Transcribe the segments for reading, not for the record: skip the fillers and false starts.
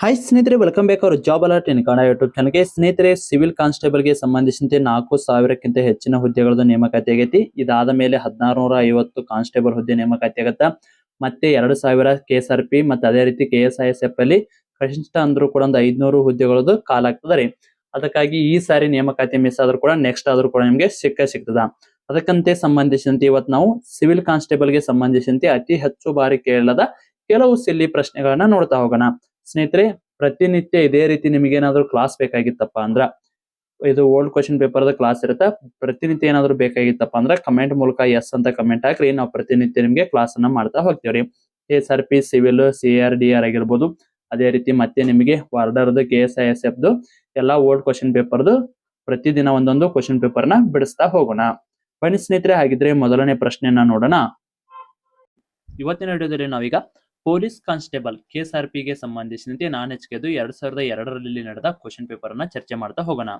Hi ಸ್ನೇಹಿತರೆ, welcome back hour job alert ಇನ್ Kannada YouTube ಚಾನಲ್ಗೆ. ಸ್ನೇಹಿತರೆ, ಸಿವಿಲ್ ಕಾನ್ಸ್ಟೇಬಲ್ಗೆ ಸಂಬಂಧಿಸಿದಂತೆ 4,000ಕ್ಕಿಂತ ಹೆಚ್ಚಿನ ಹುದ್ದೆಗಳದ್ದು ನೇಮಕಾತಿ ಆಗೈತಿ. ಇದಾದ ಮೇಲೆ 1650 ಕಾನ್ಸ್ಟೇಬಲ್ ಹುದ್ದೆ ನೇಮಕಾತಿ ಆಗತ್ತ. ಮತ್ತೆ 2000 KSRP ಮತ್ತೆ ಅದೇ ರೀತಿ KSISF ಅಲ್ಲಿ ಕನಿಷ್ಠ ಅಂದ್ರೂ ಕೂಡ ಒಂದು 500 ಹುದ್ದೆಗಳದ್ದು ಕಾಲ್ ಆಗ್ತದೆ. ಅದಕ್ಕಾಗಿ ಈ ಸಾರಿ ನೇಮಕಾತಿ ಮಿಸ್ ಆದ್ರೂ ಕೂಡ ನೆಕ್ಸ್ಟ್ ಆದ್ರೂ ಕೂಡ ನಿಮ್ಗೆ ಸಿಗ್ತದ. ಅದಕ್ಕಂತೆ ಸಂಬಂಧಿಸಿದಂತೆ ಇವತ್ತು ನಾವು ಸಿವಿಲ್ ಕಾನ್ಸ್ಟೇಬಲ್ಗೆ ಸಂಬಂಧಿಸಿದಂತೆ ಅತಿ ಹೆಚ್ಚು ಬಾರಿ ಕೇಳದ ಕೆಲವು ಸಿಲ್ಲಿ ಪ್ರಶ್ನೆಗಳನ್ನ ನೋಡ್ತಾ ಹೋಗೋಣ. ಸ್ನೇಹಿತರೆ, ಪ್ರತಿನಿತ್ಯ ಇದೇ ರೀತಿ ನಿಮಗೆ ಏನಾದ್ರು ಕ್ಲಾಸ್ ಬೇಕಾಗಿತ್ತಪ್ಪ ಅಂದ್ರ, ಇದು ಓಲ್ಡ್ ಕ್ವಶನ್ ಪೇಪರ್ ಕ್ಲಾಸ್ ಇರುತ್ತೆ. ಪ್ರತಿನಿತ್ಯ ಏನಾದ್ರು ಬೇಕಾಗಿತ್ತಪ್ಪ ಅಂದ್ರ ಕಮೆಂಟ್ ಮೂಲಕ ಎಸ್ ಅಂತ ಕಮೆಂಟ್ ಹಾಕ್ರಿ. ನಾವು ಪ್ರತಿನಿತ್ಯ ನಿಮ್ಗೆ ಕ್ಲಾಸ್ ಅನ್ನ ಮಾಡ್ತಾ ಹೋಗ್ತೇವ್ರಿ. KSRP, ಸಿವಿಲ್, CRDR ಆಗಿರ್ಬೋದು. ಅದೇ ರೀತಿ ಮತ್ತೆ ನಿಮಗೆ ವಾರ್ಡರ್ದು, KSISF ಎಲ್ಲಾ ಓಲ್ಡ್ ಕ್ವಶನ್ ಪೇಪರ್ದು ಪ್ರತಿದಿನ ಒಂದೊಂದು ಕ್ವಶನ್ ಪೇಪರ್ ನ ಬಿಡಿಸ್ತಾ ಹೋಗೋಣ. ಬನ್ನಿ ಸ್ನೇಹಿತರೆ, ಹಾಗಿದ್ರೆ ಮೊದಲನೇ ಪ್ರಶ್ನೆಯನ್ನ ನೋಡೋಣ. ಇವತ್ತಿನ ವಿಡಿಯೋದಲ್ಲಿ ನಾವೀಗ ಪೊಲೀಸ್ ಕಾನ್ಸ್ಟೇಬಲ್ KSRP ಗೆ ಸಂಬಂಧಿಸಿದಂತೆ ನಾನ್-HK 2002ರಲ್ಲಿ ನಡೆದ ಕ್ವಶನ್ ಪೇಪರ್ ಅನ್ನ ಚರ್ಚೆ ಮಾಡ್ತಾ ಹೋಗೋಣ.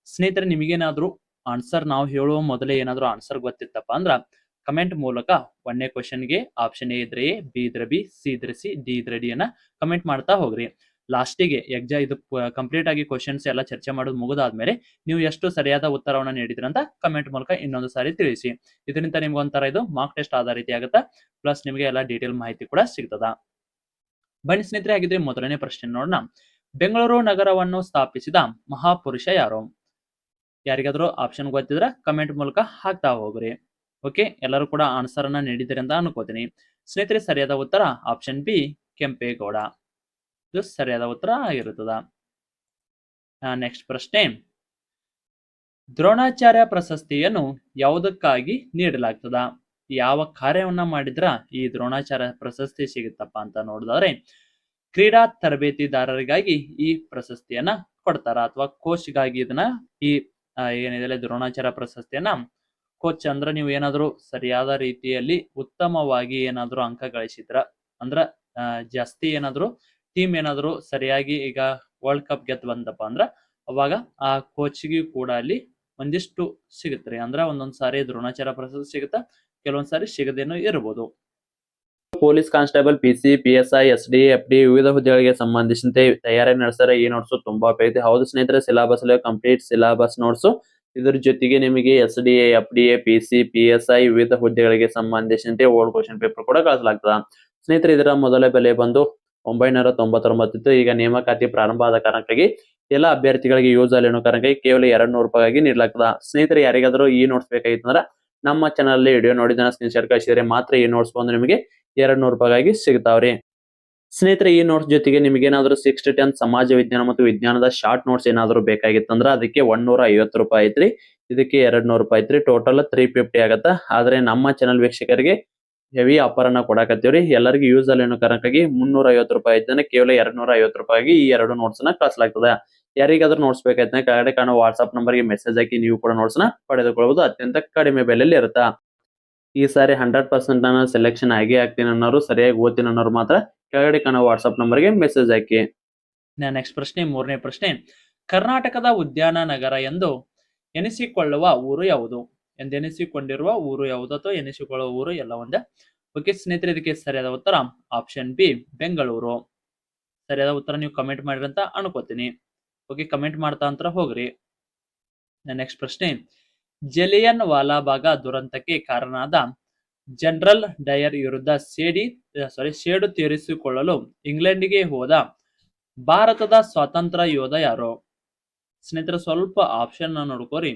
ಸ್ನೇಹಿತರೆ, ನಿಮಗೇನಾದ್ರೂ ಆನ್ಸರ್ ನಾವು ಹೇಳುವ ಮೊದಲೇ ಏನಾದ್ರೂ ಆನ್ಸರ್ ಗೊತ್ತಿತ್ತಪ್ಪ ಅಂದ್ರ ಕಮೆಂಟ್ ಮೂಲಕ 1ನೇ ಕ್ವಶನ್ಗೆ ಆಪ್ಷನ್ A ಇದ್ರೆ A, B ಇದ್ರೆ B, C ಇದ್ರೆ C, D ಇದ್ರೆ D ಅನ್ನ ಕಮೆಂಟ್ ಮಾಡ್ತಾ ಹೋಗ್ರಿ. ಲಾಸ್ಟಿಗೆ ಇದು ಕಂಪ್ಲೀಟ್ ಆಗಿ ಕ್ವಶನ್ಸ್ ಎಲ್ಲ ಚರ್ಚೆ ಮಾಡೋದು ಮುಗಿದಾದ್ಮೇಲೆ ನೀವು ಎಷ್ಟು ಸರಿಯಾದ ಉತ್ತರವನ್ನ ನೀಡಿದ್ರಿ ಅಂತ ಕಮೆಂಟ್ ಮೂಲಕ ಇನ್ನೊಂದು ಸಾರಿ ತಿಳಿಸಿ. ಇದರಿಂದ ನಿಮ್ಗೆ ಒಂಥರ ಇದು ಮಾರ್ಕ್ ಟೆಸ್ಟ್ ಆದ ರೀತಿ ಆಗುತ್ತಾ. ಪ್ಲಸ್ ನಿಮಗೆ ಎಲ್ಲ ಡೀಟೇಲ್ ಮಾಹಿತಿ ಕೂಡ ಸಿಗ್ತದ. ಬನ್ನಿ ಸ್ನೇಹಿತರೆ, ಹಾಗಿದ್ರೆ ಮೊದಲನೇ ಪ್ರಶ್ನೆ ನೋಡೋಣ. ಬೆಂಗಳೂರು ನಗರವನ್ನು ಸ್ಥಾಪಿಸಿದ ಮಹಾಪುರುಷ ಯಾರು? ಯಾರಿಗಾದ್ರೂ ಆಪ್ಷನ್ ಗೊತ್ತಿದ್ರೆ ಕಮೆಂಟ್ ಮೂಲಕ ಹಾಕ್ತಾ ಹೋಗ್ರಿ. ಓಕೆ, ಎಲ್ಲರೂ ಕೂಡ ಆನ್ಸರ್ ಅನ್ನ ನೀಡಿದಿರಿ ಅಂತ ಅನ್ಕೋತೀನಿ. ಸ್ನೇಹಿತರೆ, ಸರಿಯಾದ ಉತ್ತರ ಆಪ್ಷನ್ B, ಕೆಂಪೇಗೌಡ. ಇದು ಸರಿಯಾದ ಉತ್ತರ ಆಗಿರುತ್ತದ. ನೆಕ್ಸ್ಟ್ ಪ್ರಶ್ನೆ, ದ್ರೋಣಾಚಾರ್ಯ ಪ್ರಶಸ್ತಿಯನ್ನು ಯಾವುದಕ್ಕಾಗಿ ನೀಡಲಾಗ್ತದ? ಯಾವ ಕಾರ್ಯವನ್ನ ಮಾಡಿದ್ರ ಈ ದ್ರೋಣಾಚಾರ್ಯ ಪ್ರಶಸ್ತಿ ಸಿಗುತ್ತಪ್ಪ ಅಂತ ನೋಡಿದ್ರೆ ಕ್ರೀಡಾ ತರಬೇತಿದಾರರಿಗಾಗಿ ಈ ಪ್ರಶಸ್ತಿಯನ್ನ ಕೊಡ್ತಾರ, ಅಥವಾ ಕೋಚ್ಗಾಗಿ ಇದನ್ನ ಈ ಏನಿದೆ ದ್ರೋಣಾಚಾರ್ಯ ಪ್ರಶಸ್ತಿಯನ್ನ ಕೋಚ್ ಅಂದ್ರ ನೀವು ಏನಾದ್ರು ಸರಿಯಾದ ರೀತಿಯಲ್ಲಿ ಉತ್ತಮವಾಗಿ ಏನಾದ್ರು ಅಂಕ ಗಳಿಸಿದ್ರ ಅಂದ್ರ ಜಾಸ್ತಿ ಏನಾದ್ರು ಟೀಮ್ ಏನಾದ್ರು ಸರಿಯಾಗಿ ಈಗ ವರ್ಲ್ಡ್ ಕಪ್ ಗೆದ್ದು ಬಂದಪ್ಪ ಅಂದ್ರ ಅವಾಗ ಆ ಕೋಚ್ಗೂ ಕೂಡ ಅಲ್ಲಿ ಒಂದಿಷ್ಟು ಸಿಗುತ್ತೆ. ಅಂದ್ರ ಒಂದೊಂದ್ ಸಾರಿ ದ್ರೋಣಾಚಾರ್ಯ ಪ್ರಶಸ್ತಿ ಸಿಗುತ್ತಾ, ಕೆಲವೊಂದ್ ಸಾರಿ ಸಿಗದೇನೂ ಇರಬಹುದು. Police constable, PC, PSI, SD, FD ವಿವಿಧ ಹುದ್ದೆಗಳಿಗೆ ಸಂಬಂಧಿಸಿದಂತೆ ತಯಾರಿ ನಡೆಸಿದರೆ ಈ ನೋಟ್ಸ್ ತುಂಬಾ ಉಪಯುಕ್ತ. ಹೌದು ಸ್ನೇಹಿತರೆ, ಸಿಲೆಬಸ್ ಕಂಪ್ಲೀಟ್ ಸಿಲೆಬಸ್ ನೋಟ್ಸ್. ಇದ್ರ ಜೊತೆಗೆ ನಿಮಗೆ SDA, FDA, PC, PSI ವಿವಿಧ ಹುದ್ದೆಗಳಿಗೆ ಸಂಬಂಧಿಸಿದಂತೆ ಓಲ್ಡ್ ಕ್ವಶನ್ ಪೇಪರ್ ಕೂಡ ಕಳಿಸಲಾಗ್ತದ. ಸ್ನೇಹಿತರೆ, ಇದರ ಮೊದಲ ಬೆಲೆ ಬಂದು 999 ಇತ್ತು. ಈಗ ನೇಮಕಾತಿ ಪ್ರಾರಂಭ ಆದ ಕಾರಣಕ್ಕಾಗಿ ಎಲ್ಲ ಅಭ್ಯರ್ಥಿಗಳಿಗೆ ಯೂಸ್ ಅಲ್ಲಿ ಅನ್ನೋ ಕಾರಣಕ್ಕಾಗಿ ಕೇವಲ 200 ರೂಪಾಯಿಗಾಗಿ ನೀಡಲಾಗ್ತದ. ಸ್ನೇಹಿತರೆ, ಯಾರಿಗಾದ್ರೂ ಈ ನೋಟ್ಸ್ ಬೇಕಾಗಿತ್ತಂದ್ರ ನಮ್ಮ ಚಾನಲ್ ಅಲ್ಲಿ ವಿಡಿಯೋ ನೋಡಿದ ಸ್ಕ್ರೀನ್ ಶಾಟ್ ಕಳಿಸಿದ್ರೆ ಮಾತ್ರ ಈ ನೋಟ್ಸ್ ಬಂದು ನಿಮಗೆ 200 ರೂಪಾಯಿಗಾಗಿ ಸಿಗ್ತಾವ್ರಿ. ಸ್ನೇಹಿತರೆ, ಈ ನೋಟ್ಸ್ ಜೊತೆಗೆ ನಿಮಗೆ ಏನಾದ್ರು 6 to 10 ಸಮಾಜ ವಿಜ್ಞಾನ ಮತ್ತು ವಿಜ್ಞಾನದ ಶಾರ್ಟ್ ನೋಟ್ಸ್ ಏನಾದ್ರು ಬೇಕಾಗಿತ್ತಂದ್ರ ಅದಕ್ಕೆ 150 ರೂಪಾಯಿ ಐತ್ರಿ. ಇದಕ್ಕೆ 200 ರೂಪಾಯಿ ಐತ್ರಿ. ಟೋಟಲ್ 350 ಆಗತ್ತ. ಆದ್ರೆ ನಮ್ಮ ಚಾನಲ್ ವೀಕ್ಷಕರಿಗೆ ಹೆವಿ ಆಫರ್ ಅನ್ನ ಕೊಡಾಕತ್ತೀವ್ರಿ. ಎಲ್ಲರಿಗೂ ಯೂಸ್ ಅಲ್ಲಿ ಅನ್ನೋ ಕಾರಣಕ್ಕಾಗಿ 350 ರೂಪಾಯಿ ಐತನ ಕೇವಲ 250 ರೂಪಾಯಿಗೆ ಈ 2 ನೋಟ್ಸ್ ನ ಕಳಿಸಲಾಗ್ತದ. ಯಾರಿಗಾದ್ರೂ ನೋಟ್ಸ್ ಬೇಕಾಯ್ತಂದ್ರೆ ಕೆಳಗಡೆ ಕಾಣೋ ವಾಟ್ಸ್ಆಪ್ ನಂಬರ್ಗೆ ಮೆಸೇಜ್ ಹಾಕಿ ನೀವು ಕೂಡ ನೋಟ್ಸ್ ನ ಪಡೆದುಕೊಳ್ಳಬಹುದು. ಅತ್ಯಂತ ಕಡಿಮೆ ಬೆಲೆಯಲ್ಲಿ ಇರುತ್ತಾ. ಈ ಸಾರಿ 100% ನಾನು ಸೆಲೆಕ್ಷನ್ ಆಗೇ ಆಗ್ತೀನಿ ಅನ್ನೋರು, ಸರಿಯಾಗಿ ಓದ್ತೀನಿ ಅನ್ನೋರು ಮಾತ್ರ ಕೆಳಗಡೆ ಕಾಣೋ ವಾಟ್ಸ್ಆಪ್ ನಂಬರ್ಗೆ ಮೆಸೇಜ್ ಹಾಕಿ. ನೆಕ್ಸ್ಟ್ ಪ್ರಶ್ನೆ, 3ನೇ ಪ್ರಶ್ನೆ, ಕರ್ನಾಟಕದ ಉದ್ಯಾನ ನಗರ ಎಂದು ಎನಿಸಿಕೊಳ್ಳುವ ಊರು ಯಾವುದು? ಎಂದೆನಿಸಿಕೊಂಡಿರುವ ಊರು ಯಾವುದು ಅಥವಾ ಎನಿಸಿಕೊಳ್ಳುವ ಊರು ಎಲ್ಲ ಒಂದೇ. ಓಕೆ ಸ್ನೇಹಿತರೆ, ಇದಕ್ಕೆ ಸರಿಯಾದ ಉತ್ತರ ಆಪ್ಷನ್ B, ಬೆಂಗಳೂರು. ಸರಿಯಾದ ಉತ್ತರ ನೀವು ಕಮೆಂಟ್ ಮಾಡಿರಿ ಅಂತ ಅನ್ಕೋತೀನಿ. ಓಕೆ, ಕಮೆಂಟ್ ಮಾಡ್ತಾ ಅಂತ ಹೋಗ್ರಿ. ನೆಕ್ಸ್ಟ್ ಪ್ರಶ್ನೆ, ಜಲಿಯನ್ ವಾಲಾಬಾಗ್ ದುರಂತಕ್ಕೆ ಕಾರಣನಾದ ಜನರಲ್ ಡಯರ್ ವಿರುದ್ಧ ಸೇಡು ತೀರಿಸಿಕೊಳ್ಳಲು ಇಂಗ್ಲೆಂಡ್ಗೆ ಹೋದ ಭಾರತದ ಸ್ವಾತಂತ್ರ್ಯ ಯೋಧ ಯಾರು? ಸ್ನೇಹಿತರೆ, ಸ್ವಲ್ಪ ಆಪ್ಷನ್ ನೋಡ್ಕೋರಿ,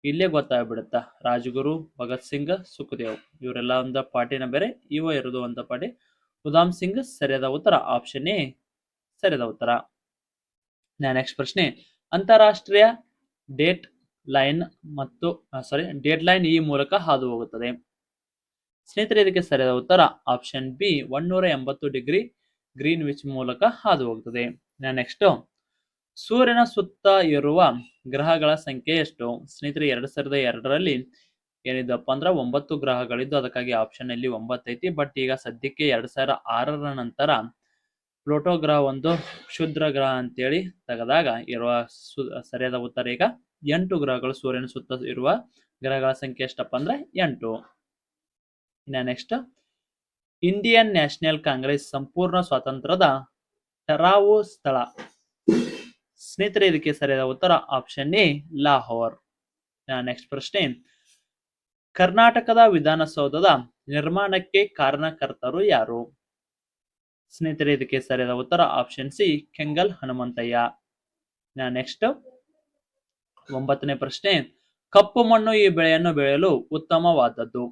ಇಲ್ಲೇ ಗೊತ್ತಾಗ್ಬಿಡುತ್ತ. ರಾಜಗುರು, ಭಗತ್ ಸಿಂಗ್, ಸುಖದೇವ್ ಇವರೆಲ್ಲ ಒಂದು ಪಾರ್ಟಿನ ಬೇರೆ, ಇವ ಇರೋದು ಒಂದು ಪಾರ್ಟಿ ಉಧಾಮ್ ಸಿಂಗ್. ಸರಿಯಾದ ಉತ್ತರ ಆಪ್ಷನ್ A, ಸರಿಯಾದ ಉತ್ತರ. ನೆಕ್ಸ್ಟ್ ಪ್ರಶ್ನೆ, ಅಂತಾರಾಷ್ಟ್ರೀಯ ಡೇಟ್ ಲೈನ್ ಈ ಮೂಲಕ ಹಾದು ಹೋಗುತ್ತದೆ. ಸ್ನೇಹಿತರೆ, ಇದಕ್ಕೆ ಸರಿಯಾದ ಉತ್ತರ option B, 180 degree green which ಮೂಲಕ ಹಾದು ಹೋಗುತ್ತದೆ. ನೆಕ್ಸ್ಟ್, ಸೂರ್ಯನ ಸುತ್ತ ಇರುವ ಗ್ರಹಗಳ ಸಂಖ್ಯೆ ಎಷ್ಟು? ಸ್ನೇಹಿತರೆ, 2002ರಲ್ಲಿ ಏನಿದಪ್ಪ ಅಂದ್ರ 9 ಗ್ರಹಗಳಿದ್ದು, ಅದಕ್ಕಾಗಿ ಆಪ್ಷನ್ ಅಲ್ಲಿ 9 ಐತಿ. ಬಟ್ ಈಗ ಸದ್ಯಕ್ಕೆ 2006ರ ನಂತರ ಪ್ಲೂಟೋ ಗ್ರಹ ಒಂದು ಕ್ಷುದ್ರ ಗ್ರಹ ಅಂತೇಳಿ ತೆಗೆದಾಗ ಇರುವ ಸರಿಯಾದ ಉತ್ತರ ಈಗ 8 ಗ್ರಹಗಳು. ಸೂರ್ಯನ ಸುತ್ತ ಇರುವ ಗ್ರಹಗಳ ಸಂಖ್ಯೆ ಎಷ್ಟಪ್ಪ ಅಂದ್ರೆ 8. ನೆಕ್ಸ್ಟ್, ಇಂಡಿಯನ್ ನ್ಯಾಷನಲ್ ಕಾಂಗ್ರೆಸ್ ಸಂಪೂರ್ಣ ಸ್ವಾತಂತ್ರ್ಯದ ಟರಾವು ಸ್ಥಳ. ಸ್ನೇಹಿತರೆ ಇದಕ್ಕೆ ಸರಿಯಾದ ಉತ್ತರ ಆಪ್ಷನ್ ಎ ಲಾಹೋರ್. ನೆಕ್ಸ್ಟ್ ಪ್ರಶ್ನೆ, ಕರ್ನಾಟಕದ ವಿಧಾನಸೌಧದ ನಿರ್ಮಾಣಕ್ಕೆ ಕಾರಣಕರ್ತರು ಯಾರು? ಸ್ನೇಹಿತರೆ ಇದಕ್ಕೆ ಸರಿಯಾದ ಉತ್ತರ option C Kengal Hanumanthaiah. Next 9ನೇ ಪ್ರಶ್ನೆ, ಕಪ್ಪು ಮಣ್ಣು ಈ ಬೆಳೆಯನ್ನು ಬೆಳೆಯಲು ಉತ್ತಮವಾದದ್ದು.